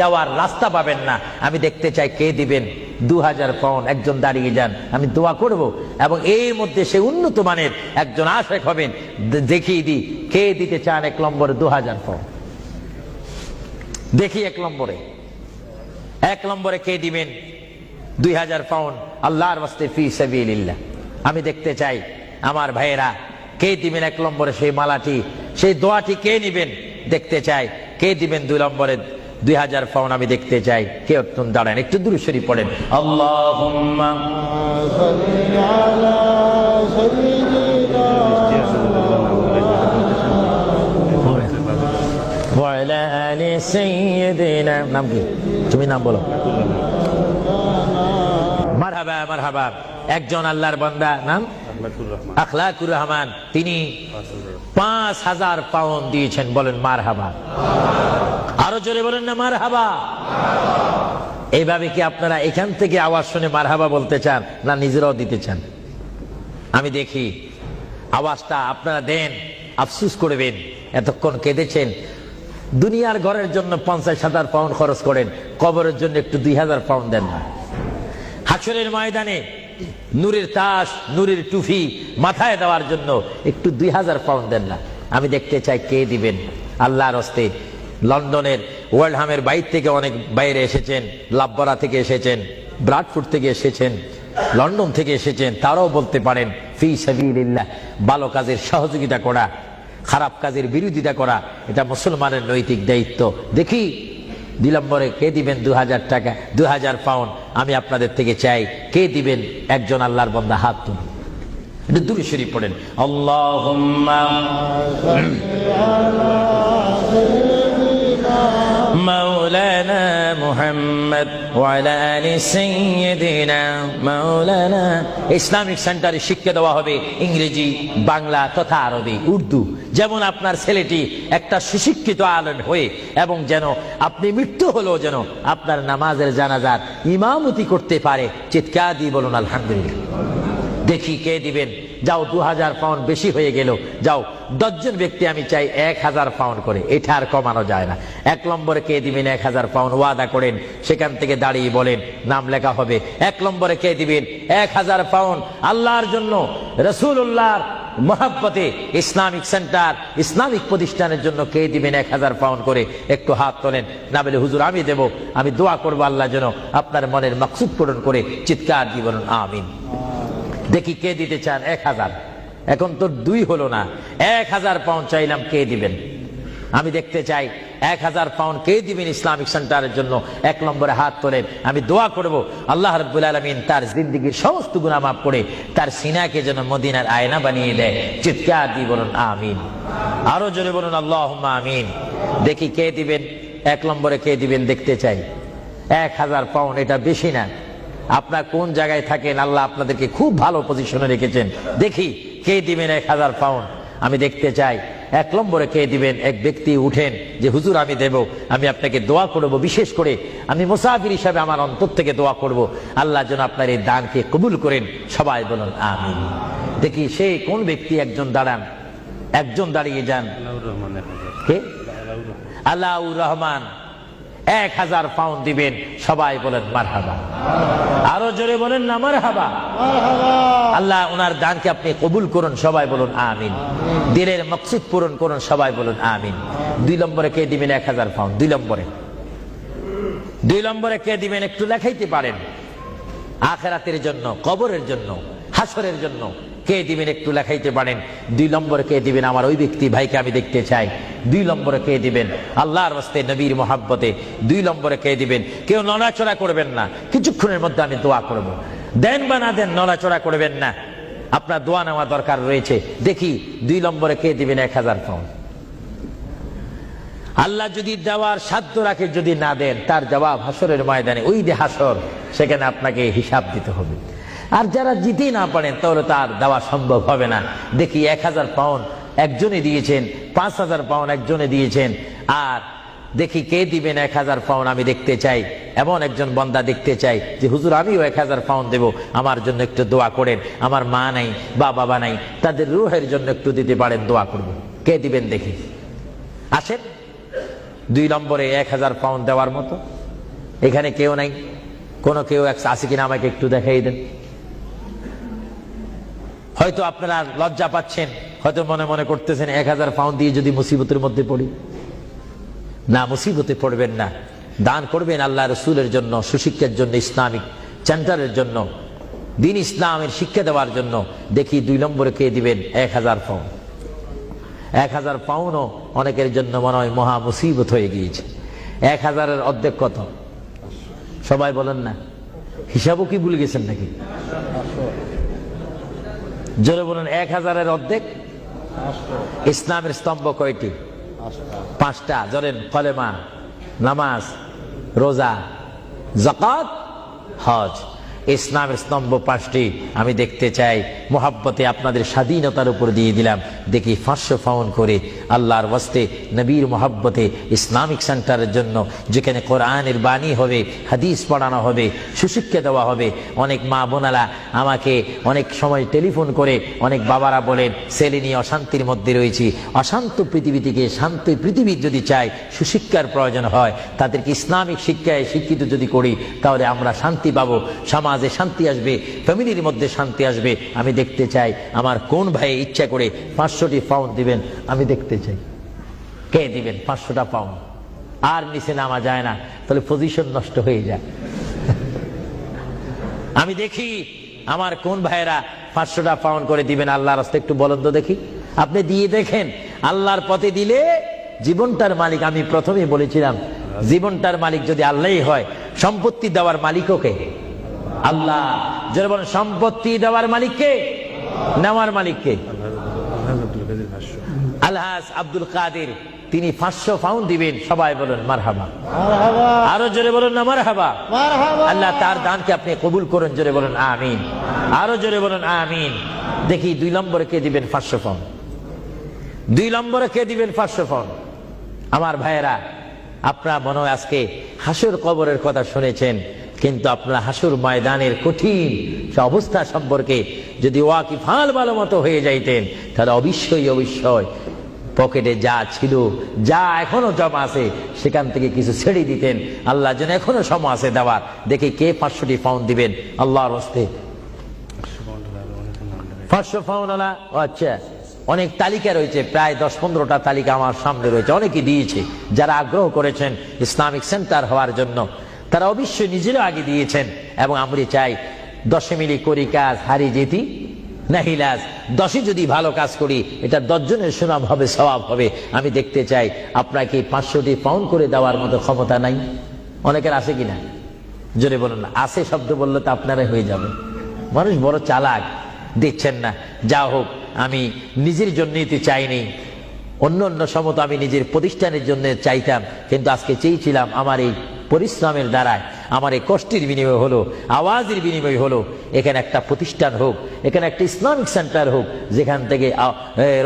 দেওয়ার রাস্তা পাবেন না। আমি দেখতে চাই কে দিবেন 2000 পাউন্ড। একজন দাঁড়িয়ে যান, আমি দোয়া করব, এবং এর মধ্যে সে উন্নত মানের একজন আশেক হবেন। দেখিয়ে দিই কে দিতে চান 1 নম্বরে 2000 পাউন্ড। দেখি 1 নম্বরে কে দিবেন 2000 পাউন্ড আল্লাহর ওয়াস্তে ফি সাবিলিল্লাহ। আমি দেখতে চাই আমার ভাইয়েরা কে দিবেন 1 নম্বরে সেই মালাটি, সেই দোয়াটি কে নিবেন দেখতে চাই। কে দিবেন 2 নম্বরে 2000 পাউন্ড? আমি দেখতে চাই কে। একটু দাঁড়ান, একটু দুরূদ শরীফ পড়েন। আল্লাহুম্মা সাল্লি আলা সাইয়্যিদিনা ওয়া আলা আলি সাইয়্যিদিনা। নাম কি? তুমি নাম বলো। মারহাবা মারহাবা। একজন আল্লাহর বান্দা, নাম আখলাকুর রহমান, তিনি 5000 পাউন্ড দিয়েছেন। বলেন মারহাবা। আরো জোরে বলেন না মারহাবা। এইভাবে কি আপনারা এখান থেকে আওয়াজ শুনে মারহাবা বলতে চান, না নিজেরাও দিতে চান? আমি দেখি আওয়াজটা আপনারা দেন, আফসোস করবেন। এতক্ষণ কেঁদেছেন, দুনিয়ার ঘরের জন্য 50,000 পাউন্ড খরচ করেন, কবরের জন্য একটু 2000 পাউন্ড দেন না। হাসরের ময়দানে নূরের তাস, নূরের টুফি মাথায় দেওয়ার জন্য একটু 2000 পাউন্ড দেন না। আমি দেখতে চাই কে দিবেন আল্লাহর হস্তে। লন্ডনের ওয়ার্ল্ডহামের বাইরে থেকে অনেক বাইরে এসেছেন, লাভবরা থেকে এসেছেন, ব্রাডফোর্ড থেকে এসেছেন, লন্ডন থেকে এসেছেন। তারাও বলতে পারেন ফি সাবিলিল্লাহ। ভালো কাজের সহযোগিতা করা, খারাপ কাজের বিরোধিতা করা, এটা মুসলমানের নৈতিক দায়িত্ব। দেখি 2 নম্বরে কে দিবেন 2000 টাকা, 2000 পাউন্ড। আমি আপনাদের থেকে চাই কে দিবেন। একজন আল্লাহর বান্দা হাত তুলুন, একটু দুরূদ শরীফ পড়েন। আল্লাহুম্মা মাওলানা মুহাম্মদ ওয়া আলা আলি সাইয়্যিদিনা মাওলানা। ইসলামিক সেন্টারে শিক্ষা দেওয়া হবে ইংরেজি, বাংলা তথা আরবি, উর্দু। যেমন আপনার ছেলেটি একটা সুশিক্ষিত আলেম হয়ে, এবং যেন আপনি মৃত্যু হলেও যেন আপনার নামাজের জানাজার ইমামতি করতে পারে। চিৎকার দিয়ে বলুন আলহামদুলিল্লাহ। দেখি কে দিবেন। যাও 2000 পাউন্ড বেশি হয়ে গেল। যাও 10 জন ব্যক্তি আমি চাই 1000 পাউন্ড করে, এটা আর কমানো যায় না। 1 নম্বরে কে দিবেন 1000 পাউন্ড? ওয়াদা করেন, সেখান থেকে দাঁড়িয়ে বলেন, নাম লেখা হবে। 1 নম্বরে কে দিবেন 1000 পাউন্ড আল্লাহর জন্য, রাসূলুল্লাহর মহব্বতে ইসলামিক সেন্টার, ইসলামিক প্রতিষ্ঠানের জন্য কে দিবেন 1000 পাউন্ড করে? একটু হাত তোলেন। না বলে হুজুর আমি দেব, আমি দোয়া করবো আল্লাহ যেন আপনার মনের মাকসুদ পূরণ করে। চিৎকার দিয়ে বলুন আমিন। দেখি কে দিতে চান 1000। এখন তো 2 হলো না, 1000 পাউন্ড চাইলাম, কে দিবেন? আমি দেখতে চাই 1000 পাউন্ড কে দিবেন ইসলামিক সেন্টারের জন্য? 1 নম্বরে হাত তোলেন। আমি দোয়া করব আল্লাহ রাব্বুল আলামিন তার জিন্দেগীর সমস্ত গুনাহ মাফ করে তার সিনাকে যেন মদিনার আয়না বানিয়ে দেয়। চিৎকার দিয়ে বলুন আমিন। আরো জোরে বলুন আল্লাহুম্মা আমিন। দেখি কে দিবেন 1 নম্বরে কে দিবেন দেখতে চাই। 1000 পাউন্ড এটা বেশি না। আপনার কোন জায়গায় থাকেন, আল্লাহ আপনাদেরকে খুব ভালো পজিশনে রেখেছেন। দেখি কে দিবেন 1000 পাউন্ড। আমি দেখতে চাই 1 নম্বরে কে দিবেন। এক ব্যক্তি উঠেন যে হুজুর আমি দেব, আমি আপনাকে দোয়া করব। বিশেষ করে আমি মুসাফির হিসাবে আমার অন্তর থেকে দোয়া করব, আল্লাহ যেন আপনার এই দানকে কবুল করেন। সবাই বলুন আমিন। দেখি সে কোন ব্যক্তি। একজন দাঁড়ান, একজন দাঁড়িয়ে যান। কে? আলাউর রহমান 1000 পাউন্ড দিবেন। সবাই বলেন মারহাবা। আরো জোরে বলেন না মারহাবা। আল্লাহ ওনার দানকে আপনি কবুল করুন। সবাই বলুন আমিন। দিলের মকসুদ পূরণ করুন। সবাই বলুন আমিন। 2 নম্বরে কে দিবেন 1000 পাউন্ড? 2 নম্বরে কে দিবেন একটু লেখাইতে পারেন। আখিরাতের জন্য, কবরের জন্য, হাসরের জন্য কে দিবেন একটু লেখাইতে পারেন। 2 নম্বরে কে দিবেন? আমার ওই ব্যক্তি ভাইকে আমি দেখতে চাই। 2 নম্বরে কে দিবেন? আল্লাহর ওয়াস্তে, নবীর মোহাব্বতে 2 নম্বরে কে দিবেন? কেউ নড়াচড়া করবেন না, কিছুক্ষণের মধ্যে আমি দোয়া করব। দেন বা না দেন নড়াচড়া করবেন না, আপনার দোয়া নেওয়া দরকার রয়েছে। দেখি 2 নম্বরে কে দিবেন 1000 পাউন্ড। আল্লাহ যদি দেওয়ার সাধ্য রাখে, যদি না দেন তার জবাব হাসরের ময়দানে, ওই যে হাসর, সেখানে আপনাকে হিসাব দিতে হবে। আর যারা জিতে না পারেন তাহলে তার দেওয়া সম্ভব হবে না। দেখি 1000 পাউন্ড একজনে দিয়েছেন, 5000 পাউন্ড একজনে দিয়েছেন, আর দেখি কে দিবেন 1000 পাউন্ড, আমি দেখতে চাই। এমন একজন বান্দা দেখতে চাই যে হুজুর আমিও 1000 পাউন্ড দেব, আমার জন্য একটু দোয়া করেন, আমার মা নাই বা বাবা নাই, তাদের রূহের জন্য একটু দিতে পারেন, দোয়া করব। কে দিবেন দেখি? আসেন 2 নম্বরে 1000 পাউন্ড দেওয়ার মতো। এখানে কেউ নাই? কোন কেউ আছে কিনা আমাকে একটু দেখাই দেন। হয়তো আপনারা লজ্জা পাচ্ছেন, হয়তো মনে মনে করতেছেন 1000 পাউন্ড দিয়ে যদি মুসিবতের মধ্যে পড়ি। না, মুসিবতে পড়বেন না, দান করবেন আল্লাহ রসুলের জন্য, সুশিক্ষার জন্য, ইসলামিক সেন্টারের জন্য, দিন ইসলামের শিক্ষা দেওয়ার জন্য। দেখি 2 নম্বরে কে দিবেন 1000 পাউন্ড। 1000 পাউন্ডও অনেকের জন্য মনে হয় মহা মুসিবত হয়ে গিয়েছে। 1000-এর অর্ধেক কত? সবাই বলেন না, হিসাবও কি ভুলে গেছেন নাকি? জোরে বলেন, 1000-এর অর্ধেক। ইসলামের স্তম্ভ কয়টি? 5টা। জোরেন, কলেমা, নামাজ, রোজা, যাকাত, হজ। ইসলামের স্তম্ভ 5টি। আমি দেখতে চাই, মোহাব্বতে আপনাদের স্বাধীনতার উপর দিয়ে দিলাম, দেখি 500 পাউন্ড করে আল্লাহর ওয়াস্তে নবীর মোহাব্বতে ইসলামিক সেন্টারের জন্য, যেখানে কোরআনের বাণী হবে, হাদিস পড়ানো হবে, সুশিক্ষা দেওয়া হবে। অনেক মা বোনারা আমাকে অনেক সময় টেলিফোন করে, অনেক বাবারা বলেন ছেলে নিয়ে অশান্তির মধ্যে রয়েছি। অশান্ত পৃথিবী থেকে শান্ত পৃথিবীর যদি চাই, সুশিক্ষার প্রয়োজন হয়, তাদেরকে ইসলামিক শিক্ষায় শিক্ষিত যদি করি, তাহলে আমরা শান্তি পাবো, সমাজে শান্তি আসবে, ফ্যামিলির মধ্যে শান্তি আসবে। আমি দেখতে চাই আমার কোন ভাই ইচ্ছা করে 500টি পাউন্ড দিবেন, আমি দেখতে চাই কে দিবেন 500টা পাউন্ড। আর নিচে নামা যায় না, তাহলে পজিশন নষ্ট হয়ে যায়। আমি দেখি আমার কোন ভাইরা 500টা পাউন্ড করে দিবেন আল্লাহর রাস্তায়, একটু বলেন তো দেখি। আপনি দিয়ে দেখেন, আল্লাহর পথে দিলে জীবনটার মালিক, আমি প্রথমেই বলেছিলাম, জীবনটার মালিক যদি আল্লাহই হয়, সম্পত্তি দেওয়ার মালিকও কে? আল্লাহ। যারা বলেন সম্পত্তি দেওয়ার মালিককে, নেওয়ার মালিককে? আলহাজ আব্দুল কাদের, তিনি 500 পাউন্ড দিবেন। সবাই বলেন মারহাবা। আরো জোরে বলেন না মারহাবা। আল্লাহ তার দানকে আপনি কবুল করেন, জোরে বলেন আমিন। আরো জোরে বলেন আমিন। দেখি 2 নম্বরে কে দিবেন 500 পাউন্ড? 2 নম্বরে কে দিবেন 500 পাউন্ড? আমার ভাইয়েরা, আপনারা মনে হয় আজকে হাসর কবরের কথা শুনেছেন, কিন্তু আপনারা হাসর ময়দানের কঠিন অবস্থা সম্পর্কে যদি ওয়াকিফাল ভালো মতো হয়ে যাইতেন, তাহলে অবশ্যই পকেটে যা ছিল, যা এখনো জমা আছে, সেখান থেকে কিছু ছেড়ে দিতেন। আল্লাহ যেন এখনো সময় আছে দেওয়ার। দেখি কে 500টি পাউন্ড দিবেন আল্লাহর হস্তে? 500 পাউন্ড আলা? আচ্ছা, অনেক তালিকা রয়েছে, প্রায় 10-15টা তালিকা আমার সামনে রয়েছে। অনেকে দিয়েছে, যারা আগ্রহ করেছেন ইসলামিক সেন্টার হওয়ার জন্য, তারা অবশ্যই নিজেরা আগে দিয়েছেন। এবং আমরা চাই 10 মিলি করি কাজ, হারি যেতি নাহিলাজ। 10 যদি ভালো কাজ করি, এটা 10 জনের সুনাম হবে, সওয়াব হবে। আমি দেখতে চাই আপনাকে 500টি পাউন্ড করে দেওয়ার মতো ক্ষমতা নাই? অনেকের আছে কিনা? জোরে বলুন না। আছে শব্দ বললে তো আপনারাই হয়ে যাবে। মানুষ বড় চালাক, দিচ্ছেন না। যা হোক, আমি নিজের জন্য দিতে চাইনি, অন্য সময় আমি নিজের প্রতিষ্ঠানের জন্য চাইতাম, কিন্তু আজকে চেয়েছিলাম আমার এই পরিশ্রমের দ্বারায়, আমার এই কষ্টের বিনিময় হলো, আওয়াজের বিনিময় হলো, এখানে একটা প্রতিষ্ঠান হোক, এখানে একটা ইসলামিক সেন্টার হোক, যেখান থেকে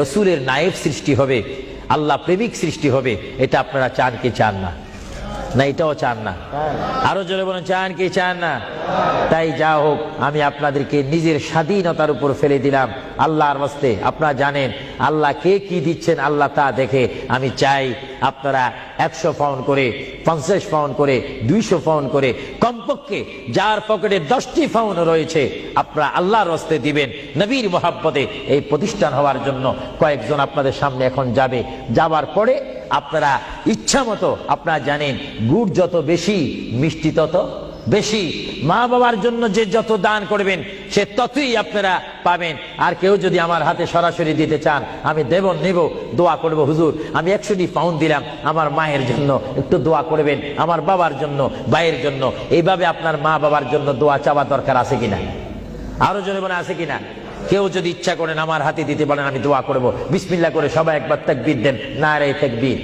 রসুলের নায়েব সৃষ্টি হবে, আল্লাহ প্রেমিক সৃষ্টি হবে। এটা আপনারা চান কি চান না? না এটাও চান না? আরো জোরে বলেন, চান কি চান না? তাই যা হোক, আমি আপনাদেরকে নিজের স্বাধীনতার উপর ফেলে দিলাম আল্লাহর ওয়াস্তে। আপনারা জানেন আল্লাহ কে কি দিচ্ছেন, আল্লাহ তা দেখে। আমি চাই আপনারা 100 পাউন্ড করে, 50 পাউন্ড করে, 200 পাউন্ড করে, কমপক্ষে যার পকেটে 10টি পাউন্ড রয়েছে, আপনারা আল্লাহর ওয়াস্তে দিবেন নবীর মোহাব্বতে এই প্রতিষ্ঠান হওয়ার জন্য। কয়েকজন আপনাদের সামনে এখন যাবে, যাবার পরে আপনারা ইচ্ছা মতো, আপনারা জানেন গুড় যত বেশি, মিষ্টি তত বেশি। মা বাবার জন্য যে যত দান করবেন, সে ততই আপনারা পাবেন। আর কেউ যদি আমার হাতে সরাসরি দিতে চান, আমি দেব, নেব, দোয়া করব, হুজুর আমি 100টি পাউন্ড দিলাম, আমার মায়ের জন্য একটু দোয়া করবেন, আমার বাবার জন্য, ভাইয়ের জন্য। এইভাবে আপনার মা বাবার জন্য দোয়া চাওয়া দরকার আছে কিনা? আরো জোরে বলে আছে কিনা? কেউ যদি ইচ্ছা করেন আমার হাতে দিতে পারেন, আমি দোয়া করব। বিসমিল্লাহ করে সবাই একবার তাকবীর দেন, নারে তাকবীর।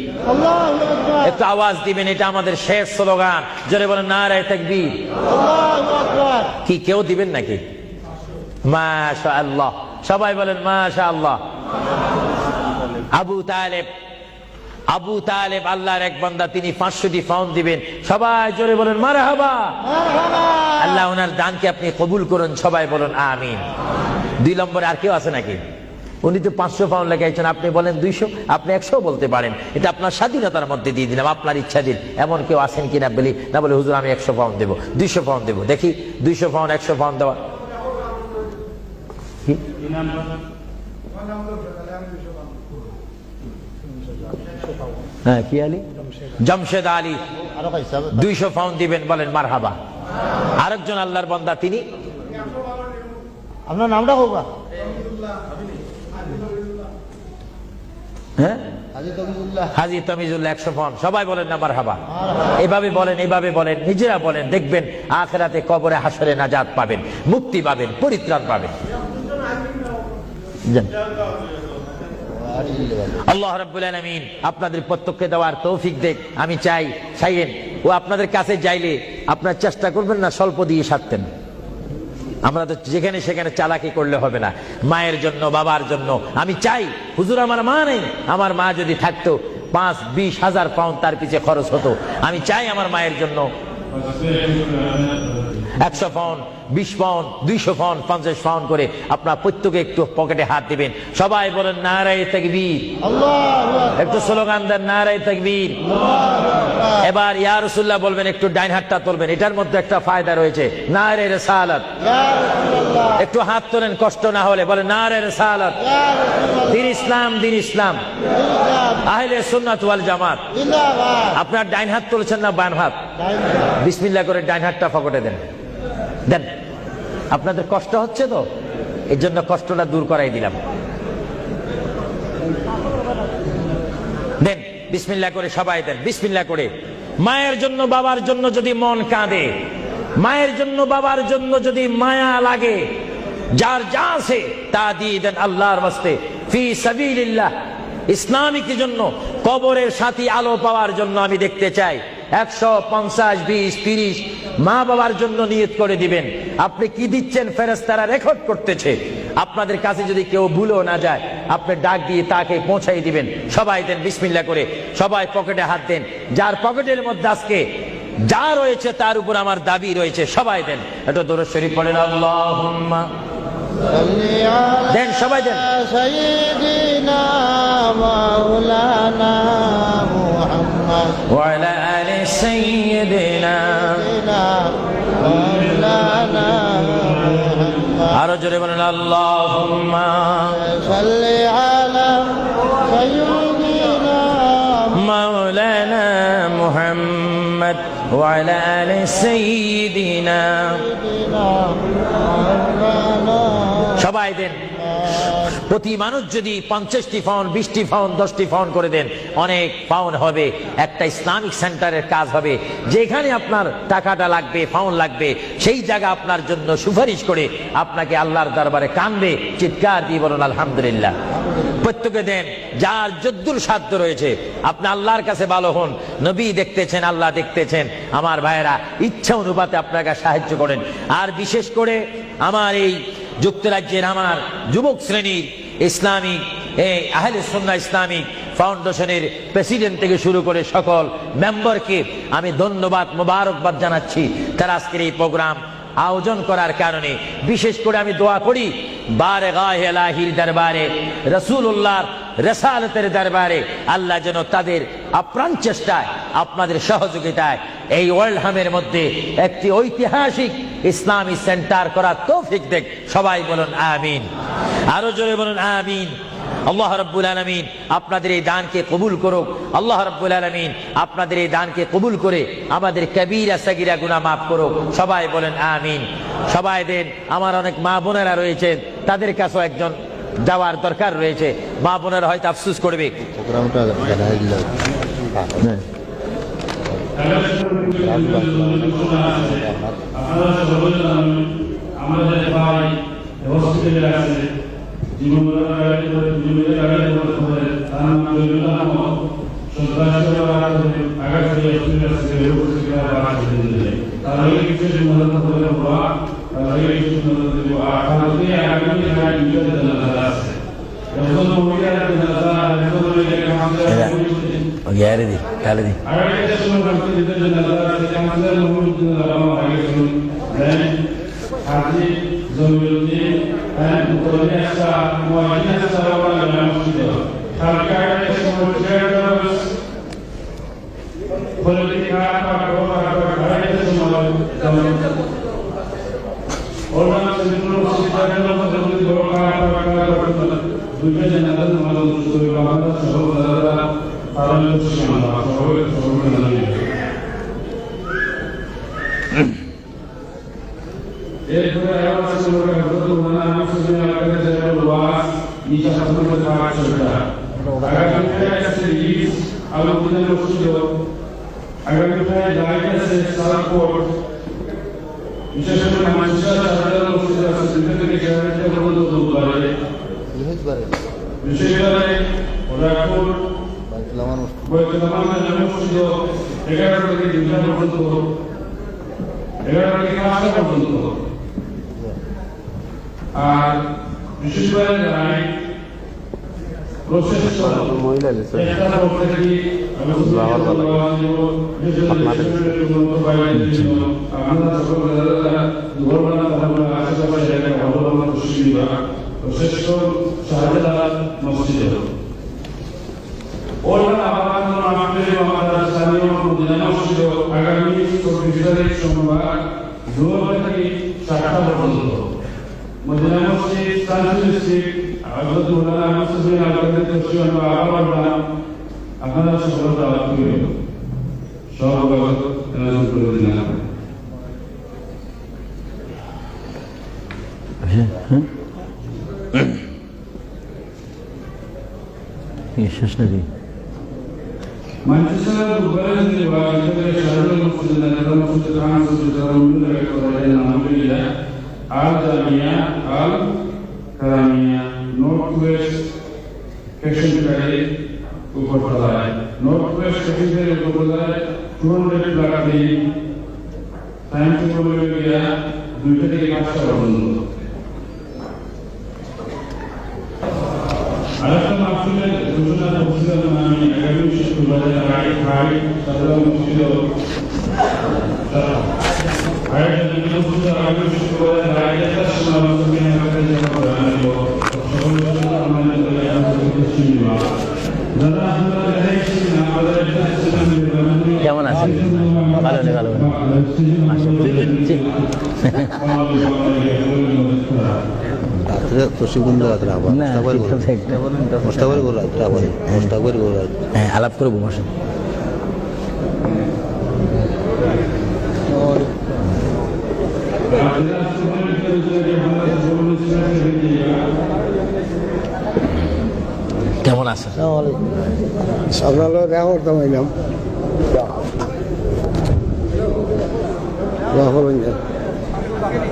একটু আওয়াজ দিবেন, এটা আমাদের শেষ স্লোগান। জোরে বলেন নারে তাকবীর। কি কেউ দিবেন নাকি? মাশাআল্লাহ, সবাই বলেন মাশাআল্লাহ। আবু তালেব আবু তালেব আল্লাহর এক বান্দা, তিনি 500টি পাউন্ড দিবেন। সবাই জোরে বলেন মারহাবা। আল্লাহ ওনার দানকে আপনি কবুল করুন, সবাই বলুন আমিন। 2 নম্বরে আর কেউ আছে নাকি? উনি তো 500 পাউন্ড লেখাইছেন, আপনি বলেন 200, আপনি 100 বলতে পারেন, এটা আপনার স্বাধীনতার মধ্যে দিয়ে দিলাম, আপনার ইচ্ছা দিন। এমন কেউ আছেন কিনা বলি না, বলে হুজুর আমি 100 পাউন্ড দেবো, 200 পাউন্ড দেবো। দেখি 200 পাউন্ড 100 পাউন্ড দেওয়া। হ্যাঁ, কি আলী? জমশেদ আলী 200 পাউন্ড দিবেন, বলেন মারহাবা। আরেকজন আল্লাহর বান্দা, তিনি আপনার নামটা হোক। হ্যাঁ, হাজী তমিজুল্লাহ 100 পাউন্ড। সবাই বলেন না মারহাবা। এভাবে বলেন, এভাবে বলেন, নিজেরা বলেন, দেখবেন আখিরাতে কবরে হাসরে নাজাত পাবেন, মুক্তি পাবেন, পরিত্রাণ পাবেন। আল্লাহ রাব্বুল আলামিন আপনাদের প্রত্যেককে দেওয়ার তৌফিক দেখ। আমি চাই চাইয়েন ও আপনাদের কাছে যাইলে আপনার চেষ্টা করবেন না স্বল্প দিয়ে সারতেন। আমরা তো যেখানে সেখানে চালাকি করলে হবে না। মায়ের জন্য, বাবার জন্য আমি চাই, হুজুর আমার মা নেই, আমার মা যদি থাকতো 5-20 হাজার পাউন্ড তার পিছে খরচ হতো। আমি চাই আমার মায়ের জন্য 100 পাউন্ড, 20 পাউন্ড, 200 পাউন্ড, 50 পাউন্ড করে আপনার প্রত্যেকে একটু পকেটে হাত দিবেন। সবাই বলেন নারায়ে তাকবীর। একটু স্লোগান দেন নারায়ে তাকবীর। এবার ইয়া রাসূলুল্লাহ বলবেন, একটু ডাইন হাতটা তুলবেন, এটার মধ্যে একটা ফায়দা রয়েছে, নারায়ে রিসালাত। একটু হাত তোলেন কষ্ট না হলে, বলেন নারায়ে রিসালাত। দিন ইসলাম, দিন ইসলাম, আহলে সুন্নাত ওয়াল জামাত। আপনার ডাইন হাত তুলছেন না বাম হাত? বিসমিল্লাহ করে ডাইন হাতটা পকেটে দেন, দেন। আপনাদের কষ্ট হচ্ছে তো, এর জন্য কষ্টটা দূর করাই দিলাম। দেন বিসমিল্লাহ করে, সবাই দেন বিসমিল্লাহ করে। মায়ের জন্য, বাবার জন্য যদি মন কাঁদে, মায়ের জন্য, বাবার জন্য যদি মায়া লাগে, যার যা আছে তা দিয়ে দেন আল্লাহর ওয়াস্তে, ফি সাবিলিল্লাহ। ইসলামিক জন্য, কবরের সাথী আলো পাওয়ার জন্য আমি দেখতে চাই 150, 20, 30 মা বাবার জন্য নিয়ত করে দিবেন। আপনি কি দিচ্ছেন ফেরেশতারা রেকর্ড করতেছে। আপনাদের কাছে যদি কেউ ভুলেও না যায়, আপনি ডাক দিয়ে তাকে পৌঁছাই দিবেন। সবাই দেন বিসমিল্লাহ করে, সবাই পকেটে হাত দেন। যার পকেটের মধ্যে আজকে যা রয়েছে তার উপর আমার দাবি রয়েছে, সবাই দেন। এটা দরুদ শরীফ পড়েন, আল্লাহুম্মা দেন, সবাই দেন। সাইয়্যিদিনা মাওলানা মুহাম্মদ ওয়া আলা আলি সাইয়্যিদিনা মাওলানা মুহাম্মদ। আরো জোরে বলেন আল্লাহুম্মা সাল্লি আলা সাইয়্যিদিনা মাওলানা মুহাম্মদ ওয়া আলা আলি সাইয়্যিদিনা। সবাই দেন। প্রতি মানুষ যদি 50টি পাউন্ড, 20টি পাউন্ড, 10টি পাউন্ড করে দেন, অনেক পাউন্ড হবে। একটা ইসলামিক সেন্টারের কাজ হবে, যেখানে আপনার টাকাটা লাগবে, পাউন্ড লাগবে, সেই জায়গা আপনার জন্য সুপারিশ করে আপনাকে আল্লাহর দরবারে কানবে, চিৎকার দিয়ে বলুন আলহামদুলিল্লাহ। প্রত্যেকে দেন, যার যদ্দুর সাধ্য রয়েছে। আপনি আল্লাহর কাছে ভালো হন, নবী দেখতেছেন, আল্লাহ দেখতেছেন। আমার ভাইয়েরা, ইচ্ছা অনুপাতে আপনাকে সাহায্য করেন। আর বিশেষ করে আমার এই যুক্তরাজ্যের আমার যুবক শ্রেণীর ইসলামিক আহলে সুন্নাহ ইসলামিক ফাউন্ডেশনের প্রেসিডেন্ট থেকে শুরু করে সকল মেম্বারকে আমি ধন্যবাদ, মোবারকবাদ জানাচ্ছি। তারা আজকের এই প্রোগ্রাম আয়োজন করার কারণে বিশেষ করে আমি দোয়া করি, বারগাহ ইলাহির দরবারে, রাসূলুল্লাহর রিসালাতের দরবারে আল্লাহ যেন তাদের আপ্রাণ চেষ্টায়, আপনাদের সহযোগিতায় এই ওয়ার্ল্ডহামের মধ্যে একটি ঐতিহাসিক ইসলামী সেন্টার করার তৌফিক দেখ। সবাই বলুন আমিন। আরো জোরে বলুন আমিন। আল্লাহ রাব্বুল আলামিন আপনাদের এই দানকে কবুল করুক। আল্লাহ রাব্বুল আলামিন আপনাদের এই দানকে কবুল করে আমাদের কবিরা সাগীরা গুনাহ মাফ করুক। সবাই বলেন আমিন। সবাই দেন। আমার অনেক মা বোনেরা রয়েছেন, তাদের কাছেও একজন যাওয়ার দরকার রয়েছে। মা বোনেরা হয়তো আফসোস করবে। আমাদের ভাই হসপিটালে আছে, জীবনের আগে জীবনের আগে করে তার নাম জয়ুল্লাহ আহমদ সন্ত্রাসের আঘাত করে হসপিটালে আছে, উপস্থিত আছে দিলে তার আগে কিছু মদত করে বলা, তার আগে কিছু মদত দেব। আঠারোতে আগামী সময় ইন্টারনেট আছে, এখন মহিলারা জানা এখন আমাদের গ্যারে দি তাহলে দি আগামীতে শুনতে দিতে জন্য আল্লাহ কাউন্সিলর মুহিউদ্দিন আলম আগে শুনুন দেন হাজি জমিউদ্দিন এন্ড তোরিয়াসা মুআজিনা সালাওয়াত মসজিদ সরকারের সমর্থকদের পলিটিকা পার্টি সময় ওনার সেন্ট্রাল সিস্টেমের মধ্যে দুইটা জানালা নামাজ শুরু করা সহজরা তারা সহজে জানিয়ে এরপরে আবার শুরু করা হলো না মুসলিম এলাকাতে যে ওয়াজ নিচে শাসন করে কাজ চলছে আগামীতে আছে ইস আলোচনা মসজিদ আগামীতে জায়গাতে সারাপোর্ট বিশেষ করে মানুষের সাধারণ মসজিদ আছে সেখানে গ্যারান্টি পর্যন্ত দৌড়াবে বিশেষ করে রাখুন বৈদ্যমান জামে মসজিদ 11 থেকে 2 পর্যন্ত 11 থেকে 5 পর্যন্ত আর বিশেষ করে রাইট প্রসেস মহিলা লেছে একটা করতে কি আমি আমরা সকল দুর্বলতা আমরা আশেপাশে জায়গায় অবলম্বন খুশি বা প্রসেস শাহজালাল মসজিদ ওরা আবার আমাদের আমাদের স্থানীয় মদিনা মসজিদ আগামী 24 তারিখ সোমবার 2 থেকে 4টা পর্যন্ত মদিনা মসজিদ সানসুল স্ট্রিট আগামী মৌলানা মুসলিম আলকাদের তসবিহ আবার বললাম আপনারা সকল দাওয়াত করে সব বাবদ এনাজুল করে দিলাম শেষ নাকি Manchester Bucharest va a ser el mosque de la mosque de Francia de la Universidad de Namibia, Al-Jamia, Al-Karamia, Northwest Kashmir, Uppertalai, Northwest Kashmir, Uppertalai, 200 Blackley, Science Bolivia, দুইটা থেকে 5টা পর্যন্ত আরেকটা মাহফিলের ঘোষণা করছিলাম আমি আগামী শুক্রবার রাইট সাধারণ মসজিদ আগামী শুক্রবার রাইটের সময় মুসলিম এলাকায় যারা জানাবো সকল যারা আপনারা দেখেছেন আমাদের কেমন আছেন ভালো নেই ভালো হ্যাঁ আলাপ করবো মাসে কেমন আছেন আপনারা দেখা করতাম এলাম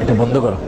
এটা বন্ধ করো